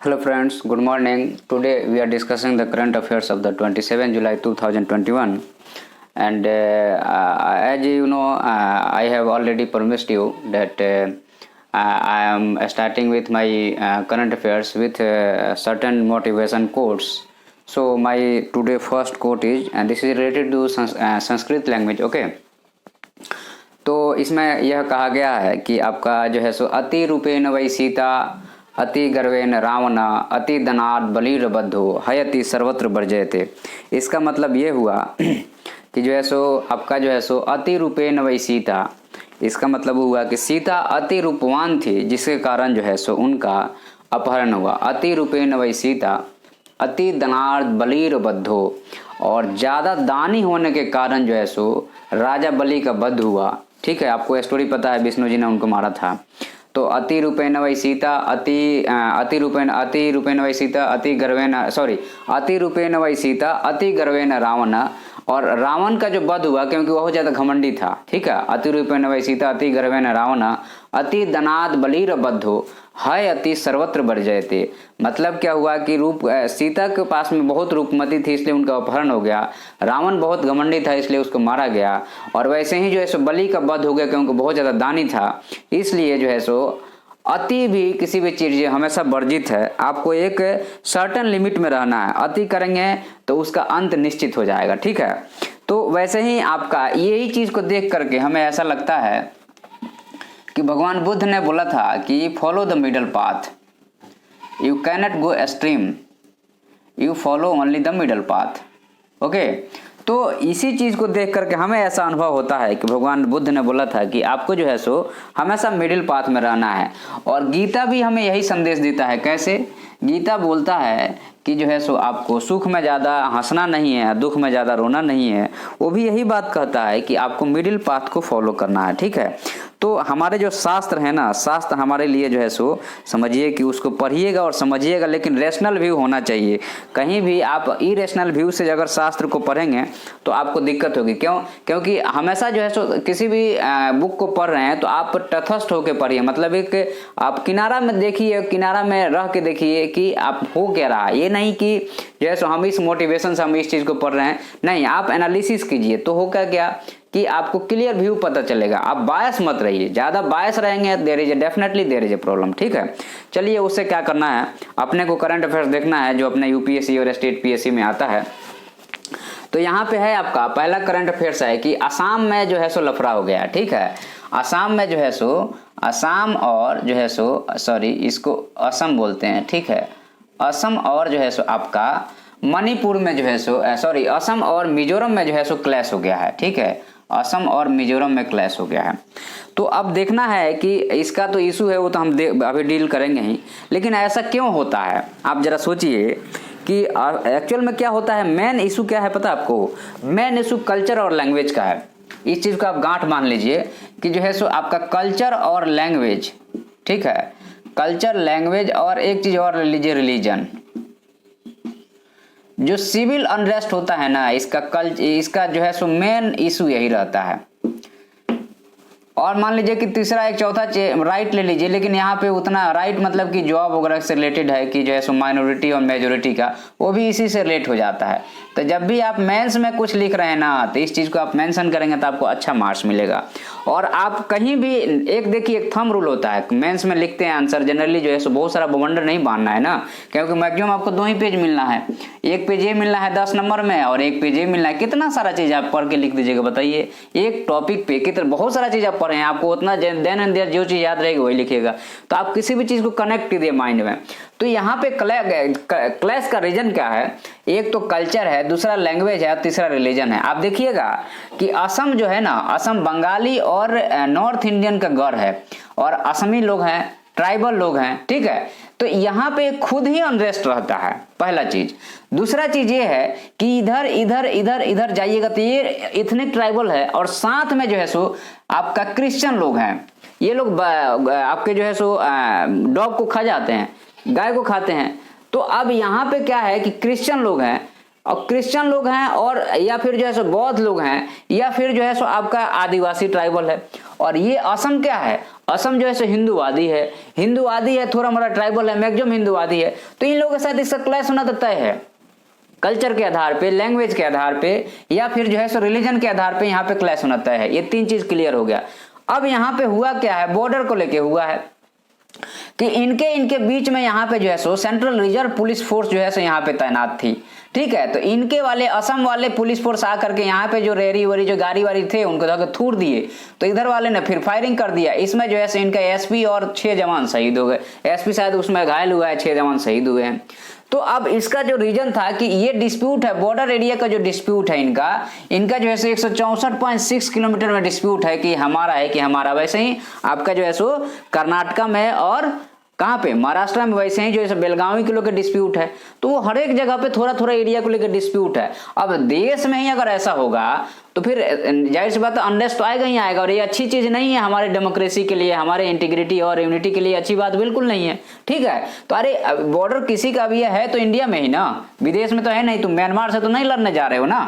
Hello friends, good morning. Today we are discussing the current affairs of the 27 July 2021, and as you know, I have already promised you that I am starting with my current affairs with certain motivation quotes. So my today first quote is, and this is related to Sanskrit language. Okay, तो इसमें यह कहा गया है कि आपका जो है सो अति रूपेण वै सीता अति गर्वेण रावण अति धनात् बलिर्बद्धो हयति सर्वत्र वर्जयते। इसका मतलब ये हुआ कि जो है सो आपका जो है सो अति रूपेण वै सीता, इसका मतलब हुआ कि सीता अति रूपवान थी जिसके कारण जो है सो उनका अपहरण हुआ। अति रूपेण वै सीता अति धनात् बलिर्बद्धो, और ज़्यादा दानी होने के कारण जो है सो राजा बलि का वध हुआ। ठीक है, आपको स्टोरी पता है, विष्णु जी ने उनको मारा था। तो अति रूपेण वै सीता अति रूपेण वै सीता अति रूपेण वै सीता अति गर्वेण रावण, और रावण का जो वध हुआ क्योंकि बहुत ज़्यादा घमंडी था। ठीक है, अति रूपेण वै सीता अति गर्वेण रावण अति धनात् बलिर्बद्धो है अति सर्वत्र वर्जयते। मतलब क्या हुआ कि सीता के पास में बहुत रूपमती थी इसलिए उनका अपहरण हो गया। रावण बहुत घमंडी था इसलिए उसको मारा गया, और वैसे ही जो है सो बलि का वध हो गया क्योंकि बहुत ज़्यादा दानी था। इसलिए जो है सो अति भी किसी भी चीज़ हमेशा वर्जित है। आपको एक सर्टन लिमिट में रहना है। अति करेंगे तो उसका अंत निश्चित हो जाएगा। ठीक है, तो वैसे ही आपका यही चीज़ को देख करके हमें ऐसा लगता है कि भगवान बुद्ध ने बोला था कि follow the middle path, you cannot go extreme, you follow only the middle path. Okay, तो इसी चीज़ को देख करके हमें ऐसा अनुभव होता है कि भगवान बुद्ध ने बोला था कि आपको जो है सो हमेशा मिडिल पाथ में रहना है। और गीता भी हमें यही संदेश देता है। कैसे? गीता बोलता है कि जो है सो आपको सुख में ज़्यादा हंसना नहीं है, दुख में ज़्यादा रोना नहीं है। वो भी यही बात कहता है कि आपको मिडिल पाथ को फॉलो करना है। ठीक है, तो हमारे जो शास्त्र है ना, शास्त्र हमारे लिए जो है सो समझिए कि उसको पढ़िएगा और समझिएगा, लेकिन रैशनल व्यू होना चाहिए। कहीं भी आप इरेशनल व्यू से अगर शास्त्र को पढ़ेंगे तो आपको दिक्कत होगी। क्यों? क्योंकि हमेशा जो है सो किसी भी बुक को पढ़ रहे हैं तो आप तटस्थ होकर पढ़िए। मतलब एक आप किनारा में देखिए, किनारा में रह के देखिए कि आप हो क्या रहा है। ये नहीं कि जो है सो हम इस मोटिवेशन से हम इस चीज़ को पढ़ रहे हैं, नहीं, आप एनालिसिस कीजिए तो होगा क्या कि आपको क्लियर व्यू पता चलेगा। आप बायस मत रहिए, ज़्यादा बायस रहेंगे definitely there is a problem. ठीक है, चलिए उससे क्या करना है, अपने को करंट अफेयर्स देखना है जो अपने यूपीएससी और स्टेट पीएससी में आता है। तो यहाँ पे है आपका पहला करंट अफेयर्स है कि असम में जो है सो लफड़ा हो गया। ठीक है, असम में जो है सो असम और जो है सो इसको असम बोलते हैं। ठीक है, असम और जो है सो आपका मणिपुर में जो है सो असम और मिजोरम में जो है सो क्लैश हो गया है। ठीक है, असम और मिजोरम में क्लैश हो गया है। तो अब देखना है कि इसका तो इशू है वो तो हम अभी डील करेंगे ही, लेकिन ऐसा क्यों होता है आप जरा सोचिए कि एक्चुअल में क्या होता है। मेन इशू क्या है पता है आपको? मेन इशू कल्चर और लैंग्वेज का है। इस चीज़ को आप गांठ मान लीजिए कि जो है सो आपका कल्चर और लैंग्वेज, ठीक है, कल्चर लैंग्वेज और एक चीज़ और ले लीजिए रिलीजन। जो सिविल अनरेस्ट होता है ना, इसका जो है सो मेन इशू यही रहता है। और मान लीजिए कि तीसरा एक चौथा राइट ले लीजिए, लेकिन यहाँ पे उतना राइट मतलब कि जॉब वगैरह से रिलेटेड है कि जो है सो माइनॉरिटी और मेजोरिटी का, वो भी इसी से रिलेट हो जाता है। तो जब भी आप मेंस में कुछ लिख रहे हैं ना, तो इस चीज़ को आप मेंशन करेंगे तो आपको अच्छा मार्क्स मिलेगा। और आप कहीं भी एक देखिए, एक थंब रूल होता है, मेंस में लिखते हैं आंसर जनरली जो है सो बहुत सारा बवंडर नहीं बांधना है ना, क्योंकि मैक्सिमम आपको 2 ही पेज मिलना है। एक पेज ये मिलना है 10 नंबर में और एक पेज ये मिलना है। कितना सारा चीज़ आप पढ़ के लिख दीजिएगा बताइए, एक टॉपिक पे कितना बहुत सारा चीज़ आप पढ़े हैं, आपको उतना देन एंड देयर जो चीज़ याद रहेगी वही लिखिएगा। तो आप किसी भी चीज़ को कनेक्ट कीजिए माइंड में। तो यहाँ पे क्लैश का रीजन क्या है? एक तो कल्चर है, दूसरा लैंग्वेज है, तीसरा रिलीजन है। आप देखिएगा कि असम जो है ना, असम बंगाली और नॉर्थ इंडियन का गढ़ है, और असमी लोग हैं, ट्राइबल लोग हैं। ठीक है, तो यहाँ पे खुद ही अनरेस्ट रहता है, पहला चीज। दूसरा चीज ये है कि इधर इधर इधर इधर जाइएगा तो ये इथनिक ट्राइबल है, और साथ में जो है सो आपका क्रिश्चियन लोग हैं। ये लोग आपके जो है सो डॉग को खा जाते हैं, गाय को खाते हैं। तो अब यहाँ पे क्या है कि क्रिश्चियन लोग हैं, और या फिर जो है सो बौद्ध लोग हैं, या फिर जो है सो आपका आदिवासी ट्राइबल है। और ये असम क्या है? असम जो है सो हिंदूवादी है, थोड़ा मोड़ा ट्राइबल है, मैक्सिमम हिंदूवादी है, तो इन लोगों के साथ इसका क्लैश होना तो तय है। कल्चर के आधार पे, लैंग्वेज के आधार पे, या फिर जो है सो रिलीजन के आधार पे यहाँ पे क्लैश होना तय है। ये 3 चीज क्लियर हो गया। अब यहाँ पे हुआ क्या है, बॉर्डर को लेके हुआ है कि इनके बीच में यहाँ पे जो है सो सेंट्रल रिजर्व पुलिस फोर्स जो है सो यहाँ पे तैनात थी, ठीक है। तो इनके वाले असम वाले पुलिस फोर्स आकर के यहाँ पे जो रेरी वरी जो गाड़ी वारी थे उनको धक्के थूर दिए, तो इधर वाले ने फिर फायरिंग कर दिया। इसमें जो है सो इनका एसपी और 6 जवान शहीद हो गए। एसपी शायद उसमें घायल हुआ है, 6 जवान शहीद हुए हैं। तो अब इसका जो रीजन था कि ये डिस्प्यूट है, बॉर्डर एरिया का जो डिस्प्यूट है इनका जो है सो 164.6 किलोमीटर में डिस्प्यूट है कि हमारा है कि हमारा। वैसे ही आपका जो है सो कर्नाटका में और कहाँ पे, महाराष्ट्र में वैसे ही जो है बेलगावी के लोग के डिस्प्यूट है। तो वो हर एक जगह पे थोड़ा थोड़ा एरिया को लेकर डिस्प्यूट है। अब देश में ही अगर ऐसा होगा तो फिर जाहिर सी बात है अनरेस्ट तो आएगा ही आएगा, और ये अच्छी चीज नहीं है हमारे डेमोक्रेसी के लिए, हमारे इंटीग्रिटी और यूनिटी के लिए अच्छी बात बिल्कुल नहीं है, ठीक है। तो अरे बॉर्डर किसी का भी है तो इंडिया में ही ना, विदेश में तो है नहीं, तुम म्यांमार से तो नहीं लड़ने जा रहे हो ना।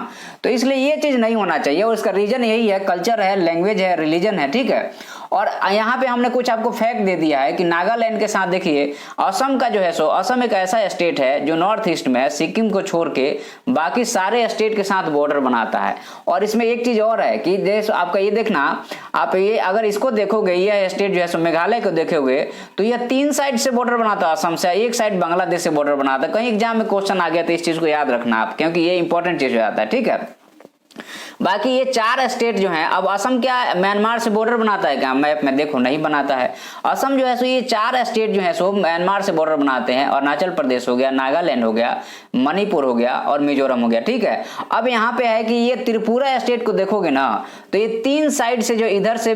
तो इसलिए ये चीज नहीं होना चाहिए, और इसका रीजन यही है, कल्चर है, लैंग्वेज है, रिलीजन है, ठीक है। और यहाँ पे हमने कुछ आपको फैक्ट दे दिया है कि नागालैंड के साथ देखिए असम का जो है सो, असम एक ऐसा स्टेट है जो नॉर्थ ईस्ट में है, सिक्किम को छोड़ के बाकी सारे स्टेट के साथ बॉर्डर बनाता है। और इसमें एक चीज और है कि देश आपका ये देखना, आप ये अगर इसको देखोगे, ये स्टेट जो है सो मेघालय को देखोगे तो ये 3 साइड से बॉर्डर बनाता है असम से, 1 साइड बांग्लादेश से बॉर्डर बनाता है। कहीं एग्जाम में क्वेश्चन आ गया तो इस चीज को याद रखना आप, क्योंकि ये इंपॉर्टेंट चीज हो जाता है, ठीक है। बाकी ये 4 स्टेट जो हैं, अब असम क्या म्यांमार से बॉर्डर बनाता है क्या, मैप में देखो नहीं बनाता है। असम जो है सो ये 4 स्टेट जो है सो म्यांमार से बॉर्डर बनाते हैं, अरुणाचल प्रदेश हो गया, नागालैंड हो गया, मणिपुर हो गया और मिजोरम हो गया, ठीक है। अब यहाँ पे है कि ये त्रिपुरा स्टेट को देखोगे ना तो ये 3 साइड से जो इधर से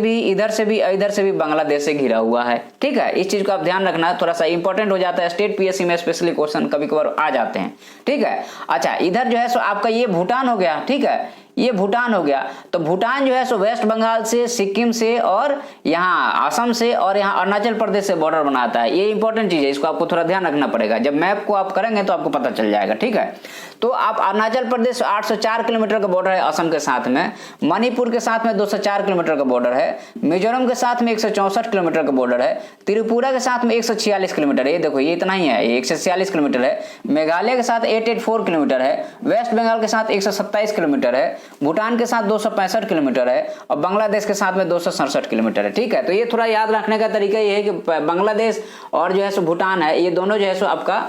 भी बांग्लादेश से घिरा हुआ है, ठीक है। इस चीज को आप ध्यान रखना, थोड़ा सा इंपॉर्टेंट हो जाता है, स्टेट पीएससी में स्पेशली क्वेश्चन कभी कभार आ जाते हैं, ठीक है। अच्छा, इधर जो है सो आपका ये भूटान हो गया, ठीक है, ये भूटान हो गया। तो भूटान जो है सो वेस्ट बंगाल से, सिक्किम से और यहाँ असम से और यहाँ अरुणाचल प्रदेश से बॉर्डर बनाता है। ये इंपॉर्टेंट चीज है, इसको आपको थोड़ा ध्यान रखना पड़ेगा, जब मैप को आप करेंगे तो आपको पता चल जाएगा, ठीक है। तो आप अरुणाचल प्रदेश 804 किलोमीटर का बॉर्डर है असम के साथ में, मणिपुर के साथ में 204 किलोमीटर का बॉर्डर है, मिजोरम के साथ में 164 किलोमीटर का बॉर्डर है, त्रिपुरा के साथ में 146 किलोमीटर है, ये देखो ये इतना ही है, ये 146 किलोमीटर है, मेघालय के साथ 884 किलोमीटर है, वेस्ट बंगाल के साथ 127 किलोमीटर है, भूटान के साथ 265 किलोमीटर है और बांग्लादेश के साथ में 267 किलोमीटर है, ठीक है। तो ये थोड़ा याद रखने का तरीका ये है कि बांग्लादेश और जो है सो भूटान है, ये दोनों जो है सो आपका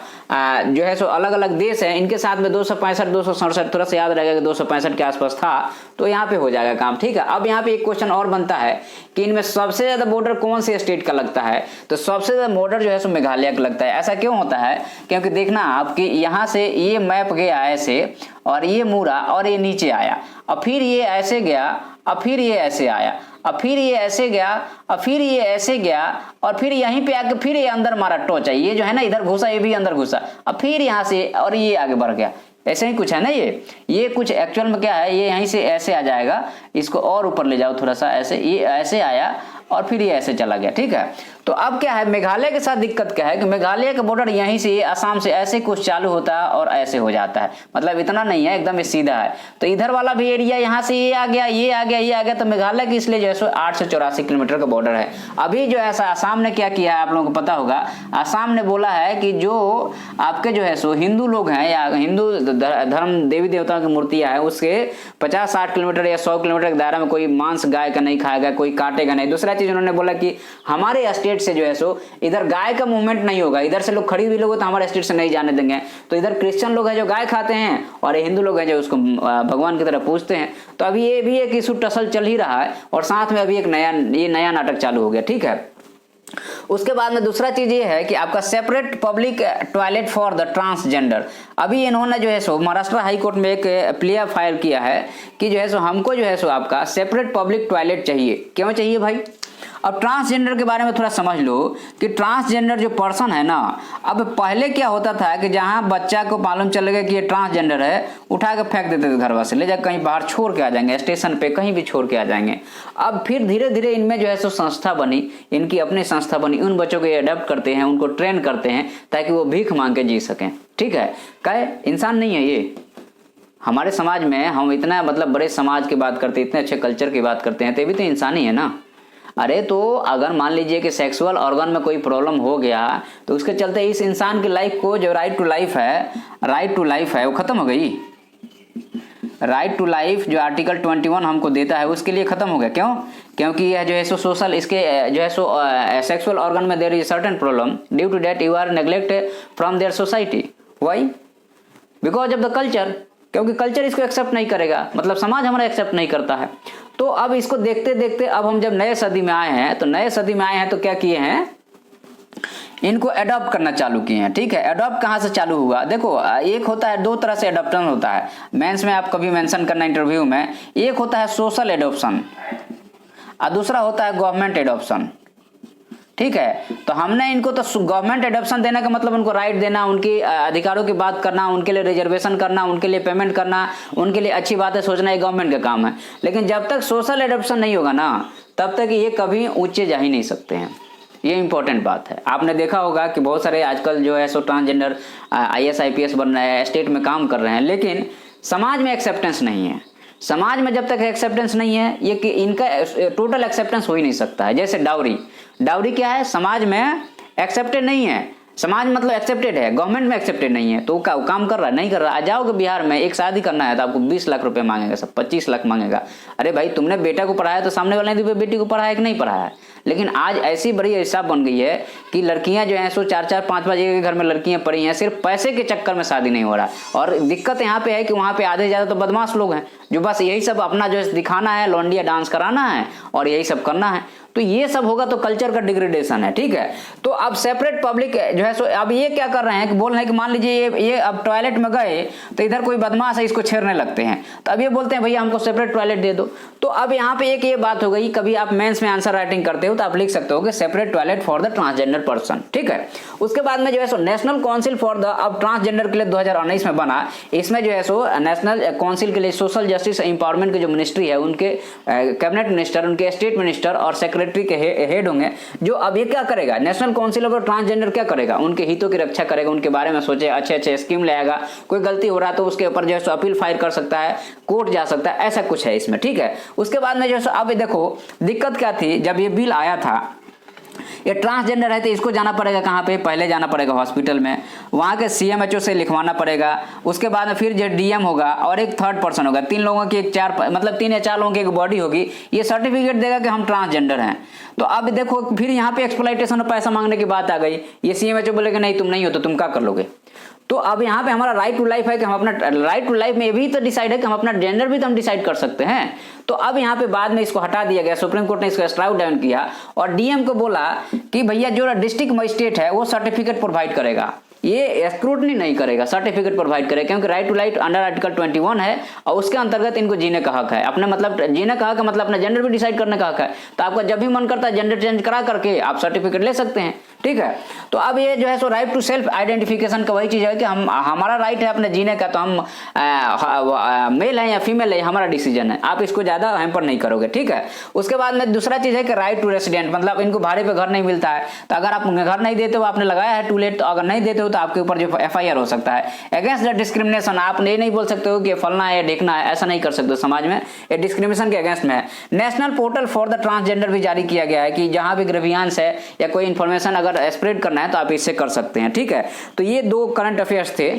जो है सो अलग अलग देश है, इनके साथ में 265 267 थोड़ा सा याद रहेगा कि 265 के आसपास था, तो यहाँ पे हो जाएगा काम, ठीक है। अब यहाँ पे एक क्वेश्चन और बनता है कि इनमें सबसे ज्यादा बॉर्डर कौन से स्टेट का लगता है, तो सबसे ज्यादा बॉर्डर जो है सो मेघालय का लगता है। ऐसा क्यों होता है, क्योंकि देखना आपकी यहाँ से ये मैप गया ऐसे और ये मुड़ा और ये नीचे आया, और फिर ये ऐसे गया और फिर ये ऐसे आया और फिर ये ऐसे गया और फिर ये ऐसे गया और फिर यहीं पे आके फिर ये अंदर मारा टोचा, ये जो है ना इधर घुसा, ये भी अंदर घुसा और फिर यहाँ से और ये आगे बढ़ गया, ऐसे ही कुछ है ना। ये कुछ एक्चुअल में क्या है, ये यहीं से ऐसे आ जाएगा, इसको और ऊपर ले जाओ थोड़ा सा, ऐसे ये ऐसे आया और फिर ये ऐसे चला गया, ठीक है। तो अब क्या है, मेघालय के साथ दिक्कत क्या है कि मेघालय का बॉर्डर यहीं से असम से ऐसे कुछ चालू होता है और ऐसे हो जाता है, मतलब इतना नहीं है, एकदम सीधा है। तो इधर वाला भी एरिया यहाँ से ये आ गया, ये आ गया, ये आ गया, तो मेघालय की इसलिए जो है सो 884 किलोमीटर का बॉर्डर है। अभी जो है असम ने क्या किया है आप लोगों को पता होगा, असम ने बोला है कि जो आपके जो है सो हिंदू लोग हैं या हिंदू धर्म देवी देवताओं की मूर्तियां है, उसके 50-60 किलोमीटर या 100 किलोमीटर के दायरे में कोई मांस गाय का नहीं खाएगा, कोई काटेगा नहीं। दूसरा चीज उन्होंने बोला कि हमारे स्टेट से जो है सो इधर गाय का मूवमेंट नहीं होगा, इधर से लोग खरीद भी लोग तो हमारे स्टेट से नहीं जाने देंगे। तो इधर क्रिश्चियन लोग हैं जो गाय खाते हैं और हिंदू लोग हैं जो उसको भगवान की तरह पूजते हैं। तो अभी ये भी एक इशू टसल चल ही रहा है और साथ में अभी एक नया नाटक चालू हो गया, ठीक है। उसके बाद में दूसरा चीज ये है कि आपका separate public toilet for the transgender. अभी इन्होंने जो है सो महाराष्ट्र हाई कोर्ट में एक प्ले फाइल किया है कि जो है सो हमको जो है सो आपका सेपरेट पब्लिक टॉयलेट चाहिए। क्यों चाहिए भाई? अब ट्रांसजेंडर के बारे में थोड़ा समझ लो कि ट्रांसजेंडर जो पर्सन है ना, अब पहले क्या होता था कि जहां बच्चा को मालूम चल गया कि ये ट्रांसजेंडर है, उठा के फेंक देते थे घर वाले, ले जाकर कहीं बाहर छोड़ के आ जाएंगे, स्टेशन पे कहीं भी छोड़ के आ जाएंगे। अब फिर धीरे धीरे इनमें जो है सो संस्था बनी, इनकी अपनी संस्था बनी, उन बच्चों को ये अडॉप्ट करते हैं, उनको ट्रेन करते हैं ताकि वो भीख मांग के जी सकें, ठीक है। क्या इंसान नहीं है ये? हमारे समाज में हम इतना मतलब बड़े समाज की बात करते हैं, इतने अच्छे कल्चर की बात करते हैं, तो ये भी तो इंसान ही है ना। अरे तो अगर मान लीजिए कि सेक्सुअल ऑर्गन में कोई प्रॉब्लम हो गया तो उसके चलते इस इंसान की लाइफ को जो राइट टू लाइफ है वो खत्म हो गई। राइट टू लाइफ जो आर्टिकल 21 हमको देता है उसके लिए खत्म हो गया। क्यों? क्योंकि यह जो है सो सोशल, इसके जो है सो सेक्सुअल ऑर्गन में there is certain problem, due to that you are neglected from there society. Why? Because of the culture, क्योंकि कल्चर इसको एक्सेप्ट नहीं करेगा, मतलब समाज हमारा एक्सेप्ट नहीं करता है। तो अब इसको देखते देखते अब हम जब नए सदी में आए हैं, तो नए सदी में आए हैं तो क्या किए हैं, इनको अडॉप्ट करना चालू किए हैं। ठीक है, अडॉप्ट कहाँ से चालू हुआ? देखो, एक होता है, दो तरह से अडॉप्शन होता है मेंस में, आप कभी मेंशन करना इंटरव्यू में। एक होता है सोशल एडॉप्शन और दूसरा होता है गवर्नमेंट एडॉप्शन। ठीक है, तो हमने इनको तो गवर्नमेंट एडॉप्शन देने का मतलब उनको राइट देना, उनके अधिकारों की बात करना, उनके लिए रिजर्वेशन करना, उनके लिए पेमेंट करना, उनके लिए अच्छी बातें सोचना, ये गवर्नमेंट का काम है। लेकिन जब तक सोशल एडॉप्शन नहीं होगा ना, तब तक ये कभी ऊंचे जा ही नहीं सकते हैं। ये इंपॉर्टेंट बात है। आपने देखा होगा कि बहुत सारे आजकल जो है सो ट्रांसजेंडर IAS IPS बन रहे हैं, स्टेट में काम कर रहे हैं, लेकिन समाज में एक्सेप्टेंस नहीं है। समाज में जब तक एक्सेप्टेंस नहीं है, ये कि इनका टोटल एक्सेप्टेंस हो ही नहीं सकता है। जैसे डाउरी क्या है, समाज में एक्सेप्टेड नहीं है। समाज मतलब एक्सेप्टेड है, गवर्नमेंट में एक्सेप्टेड नहीं है, तो काम कर रहा है नहीं कर रहा। आ जाओगे बिहार में, एक शादी करना है तो आपको 20 लाख रुपए मांगेगा, सब 25 लाख मांगेगा। अरे भाई, तुमने बेटा को पढ़ाया तो सामने वाले ने बेटी को पढ़ाया कि नहीं पढ़ाया? लेकिन आज ऐसी बड़ी हिसाब बन गई है कि लड़कियां जो हैं सो 4-4 5-5 एक घर में लड़कियां पड़ी हैं, सिर्फ पैसे के चक्कर में शादी नहीं हो रहा। और दिक्कत यहाँ पे है कि वहाँ पे आधे से ज्यादा तो बदमाश लोग हैं, जो बस यही सब अपना जो है दिखाना है, लौंडिया डांस कराना है और यही सब करना है। तो ये सब होगा तो कल्चर का डिग्रेडेशन है। ठीक है, तो अब सेपरेट पब्लिक जो है सो अब ये क्या कर रहे हैं कि बोल रहे हैं कि मान लीजिए ये अब टॉयलेट में गए तो इधर कोई बदमाश है, इसको छेड़ने लगते हैं, तो अब ये बोलते हैं भैया हमको सेपरेट टॉयलेट दे दो। तो अब यहाँ पे एक ये बात हो गई, कभी आप मेंस में आंसर राइटिंग करते हो तो आप लिख सकते हो कि separate toilet for the transgender person. ठीक है, उसके बाद में जो है so national council for the, अब ट्रांसजेंडर के लिए 2019 में बना, इसमें जो है सो नेशनल काउंसिल के लिए सोशल जस्टिस एम्पावरमेंट की जो मिनिस्ट्री है, उनके कैबिनेट मिनिस्टर, उनके स्टेट मिनिस्टर और सेक्रेटरी के हेड होंगे। जो अब ये क्या करेगा, नेशनल काउंसिल ऑफ ट्रांसजेंडर क्या करेगा, उनके हितों की रक्षा करेगा, उनके बारे में सोचे, अच्छे स्कीम लाएगा। कोई गलती हो रहा है तो उसके ऊपर जो है सो अपील फाइल कर सकता है, कोर्ट जा सकता है, ऐसा कुछ है इसमें। ठीक है, उसके बाद में जो है अब देखो दिक्कत क्या थी, जब ये बिल आया था, ये ट्रांसजेंडर है तो इसको जाना पड़ेगा कहाँ पे, पहले जाना पड़ेगा हॉस्पिटल में, वहाँ के CMHO से लिखवाना पड़ेगा। उसके बाद में फिर जो DM होगा और एक थर्ड पर्सन होगा, 3 लोगों की एक 3 या 4 लोगों की एक बॉडी होगी, ये सर्टिफिकेट देगा कि हम ट्रांसजेंडर हैं। तो अब देखो फिर यहाँ पे एक्सप्लॉइटेशन और पैसा मांगने की बात आ गई। ये CMHO बोलेगा नहीं तुम नहीं हो तो तुम क्या कर लोगे? तो अब यहाँ पे हमारा राइट टू लाइफ है कि हम अपना राइट टू लाइफ में ये भी तो डिसाइड है कि हम अपना जेंडर भी तो हम डिसाइड कर सकते हैं। तो अब यहाँ पे बाद में इसको हटा दिया गया, सुप्रीम कोर्ट ने इसको स्ट्राइक डाउन किया और DM को बोला कि भैया जो डिस्ट्रिक्ट मजिस्ट्रेट है वो सर्टिफिकेट प्रोवाइड करेगा, ये स्क्रूटनी नहीं करेगा, सर्टिफिकेट प्रोवाइड करेगा, क्योंकि right to life under article 21 है और उसके अंतर्गत इनको जीने का हक है। अपने मतलब जीने का हक मतलब अपना जेंडर भी डिसाइड करने का हक है। तो आपका जब भी मन करता है जेंडर चेंज करा करके आप सर्टिफिकेट ले सकते हैं। ठीक है, तो अब ये जो है सो राइट टू सेल्फ आइडेंटिफिकेशन का वही चीज है कि हमारा राइट है अपने जीने का, तो हम मेल है या फीमेल है हमारा डिसीजन है, आप इसको ज्यादा हैम्पर नहीं करोगे। ठीक है, उसके बाद में दूसरा चीज है कि राइट टू रेसिडेंट, मतलब इनको भाड़े पे घर नहीं मिलता है, तो अगर आप घर नहीं देते हो, आपने लगाया है टू लेट, तो अगर नहीं देते हो तो आपके ऊपर जो FIR हो सकता है अगेंस्ट द डिस्क्रिमिनेशन। आप ये नहीं बोल सकते हो कि फलना है देखना है, ऐसा नहीं कर सकते समाज में, ये डिस्क्रिमिनेशन के अगेंस्ट में है। National portal for the transgender भी जारी किया गया है कि जहां भी ग्रीवियंस है या कोई इन्फॉर्मेशन अगर स्प्रेड करना है तो आप इससे कर सकते हैं। ठीक है, तो ये 2 करंट अफेयर्स थे।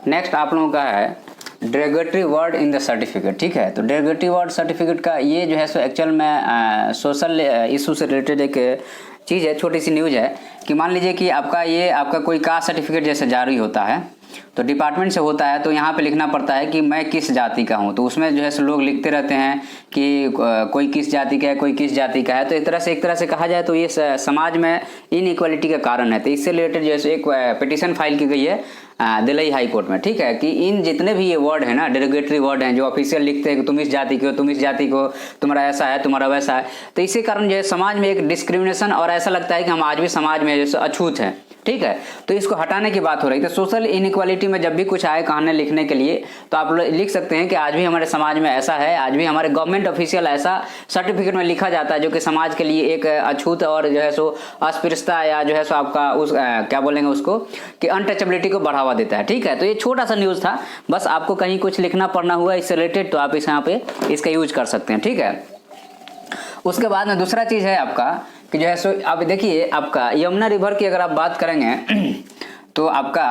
नेक्स्ट आप लोगों का है derogatory word in the certificate. ठीक है, तो डेरोगेटरी वर्ड सर्टिफिकेट का ये जो है सो एक्चुअल में सोशल इशू से रिलेटेड एक चीज़ है, छोटी सी न्यूज़ है कि मान लीजिए कि आपका कोई कास्ट सर्टिफिकेट जैसे जारी होता है तो डिपार्टमेंट से होता है, तो यहाँ पे लिखना पड़ता है कि मैं किस जाति का हूँ। तो उसमें जो है लोग लिखते रहते हैं कि कोई किस जाति का है, कोई किस जाति का है। तो एक तरह से कहा जाए तो ये समाज में इनइक्वालिटी का कारण है। तो इससे रिलेटेड जो है एक पिटीशन फाइल की गई है दिल्ली हाई कोर्ट में। ठीक है, कि इन जितने भी ये वर्ड है ना, डेरोगेटरी वर्ड हैं जो ऑफिशियल लिखते हैं कि तुम इस जाति के हो, तुम इस जाति को, तुम्हारा ऐसा है, तुम्हारा वैसा है, तो इसी कारण जो है समाज में एक डिस्क्रिमिनेशन और ऐसा लगता है कि हम आज भी समाज में जैसे अछूत हैं। ठीक है, तो इसको हटाने की बात हो रही है। तो सोशल इनइक्वालिटी में जब भी कुछ आए कहानी लिखने के लिए तो आप लिख सकते हैं कि आज भी हमारे समाज में ऐसा है, आज भी हमारे गवर्नमेंट ऑफिशियल ऐसा सर्टिफिकेट में लिखा जाता है जो कि समाज के लिए एक अछूत और जो है सो अस्पृश्यता या जो है सो आपका उस क्या बोलेंगे उसको कि अनटचेबिलिटी को बढ़ावा बढ़ावा देता है। ठीक है, तो ये छोटा सा न्यूज़ था, बस आपको कहीं कुछ लिखना पढ़ना हुआ इससे रिलेटेड तो आप इस यहाँ पे इसका यूज कर सकते हैं। ठीक है, उसके बाद में दूसरा चीज़ है आपका कि जो है सो अब देखिए आपका यमुना रिवर की अगर आप बात करेंगे तो आपका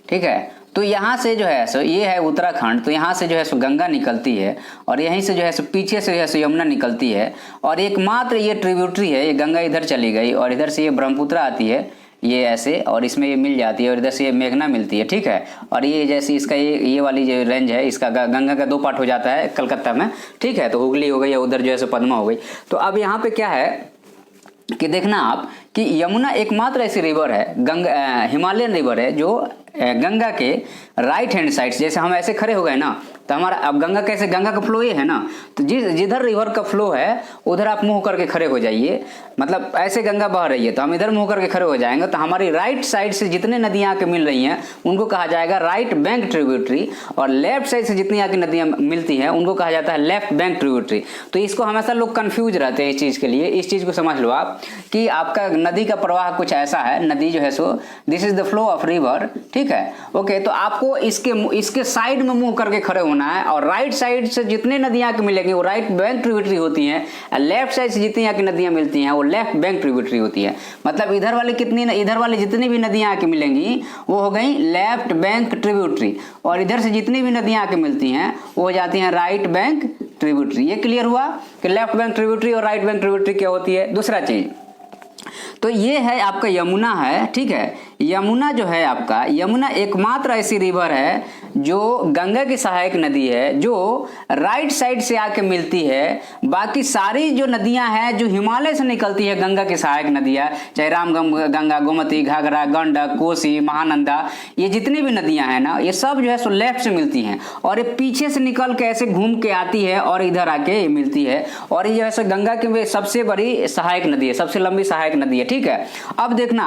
ठीक है, तो यहाँ से जो है सो ये है उत्तराखंड, तो यहाँ से जो है सो गंगा निकलती है और यहीं से जो है सो पीछे से जो है सो यमुना निकलती है और एकमात्र ये ट्रिब्यूटरी है, ये गंगा इधर चली गई और इधर से ये ब्रह्मपुत्र आती है, ये ऐसे और इसमें ये मिल जाती है और इधर से ये मेघना मिलती है। ठीक है, और ये जैसे इसका ये वाली जो रेंज है इसका गंगा का 2 पार्ट हो जाता है कलकत्ता में। ठीक है, तो हुगली हो गई या उधर जो है सो पद्मा हो गई। तो अब यहाँ पे क्या है कि देखना आप कि यमुना एकमात्र ऐसी रिवर है, गंगा हिमालयन रिवर है जो गंगा के राइट हैंड साइड से, जैसे हम ऐसे खड़े हो गए ना तो हमारा अब गंगा कैसे, गंगा का फ्लो ये है ना, तो जिधर रिवर का फ्लो है उधर आप मुंह करके खड़े हो जाइए, मतलब ऐसे गंगा बह रही है तो हम इधर मुंह करके खड़े हो जाएंगे तो हमारी राइट साइड से जितने नदियां आके मिल रही हैं उनको कहा जाएगा राइट बैंक ट्रिब्यूटरी और लेफ्ट साइड से जितनी आके नदियां मिलती हैं उनको कहा जाता है लेफ्ट बैंक ट्रिब्यूटरी। तो इसको हमेशा लोग कंफ्यूज रहते हैं इस चीज़ के लिए, इस चीज़ को समझ लो आप कि आपका नदी का प्रवाह कुछ ऐसा है, नदी जो है so this is the flow of river. ठीक है, ओके, तो आपको इसके साइड में मुंह करके खड़े होना है और राइट साइड से जितने नदियां आके मिलेंगी वो राइट बैंक ट्रिब्यूटरी होती हैं, लेफ्ट साइड से जितनी आके नदियां मिलती हैं वो लेफ्ट बैंक ट्रिब्यूटरी होती है। मतलब इधर वाले जितनी भी नदियां आके मिलेंगी वो हो गई लेफ्ट बैंक ट्रिब्यूटरी और इधर से जितनी भी नदियां आके मिलती हैं वो हो जाती हैं राइट बैंक ट्रिब्यूटरी। ये क्लियर हुआ कि लेफ्ट बैंक ट्रिब्यूटरी और राइट बैंक ट्रिब्यूटरी क्या होती है। दूसरा चीज तो ये है आपका यमुना है। ठीक है, यमुना जो है आपका, यमुना एकमात्र ऐसी रिवर है जो गंगा की सहायक नदी है जो राइट साइड से आके मिलती है। बाकी सारी जो नदियां हैं जो हिमालय से निकलती है गंगा की सहायक नदियां, चाहे गंगा, गोमती, घाघरा, गंडक, कोसी, महानंदा, ये जितनी भी नदियां हैं ना ये सब जो है सो लेफ्ट से मिलती हैं और ये पीछे से निकल के ऐसे घूम के आती है और इधर आके मिलती है और ये जो है सो गंगा की सबसे बड़ी सहायक नदी है, सबसे लंबी सहायक नदी है। ठीक है, अब देखना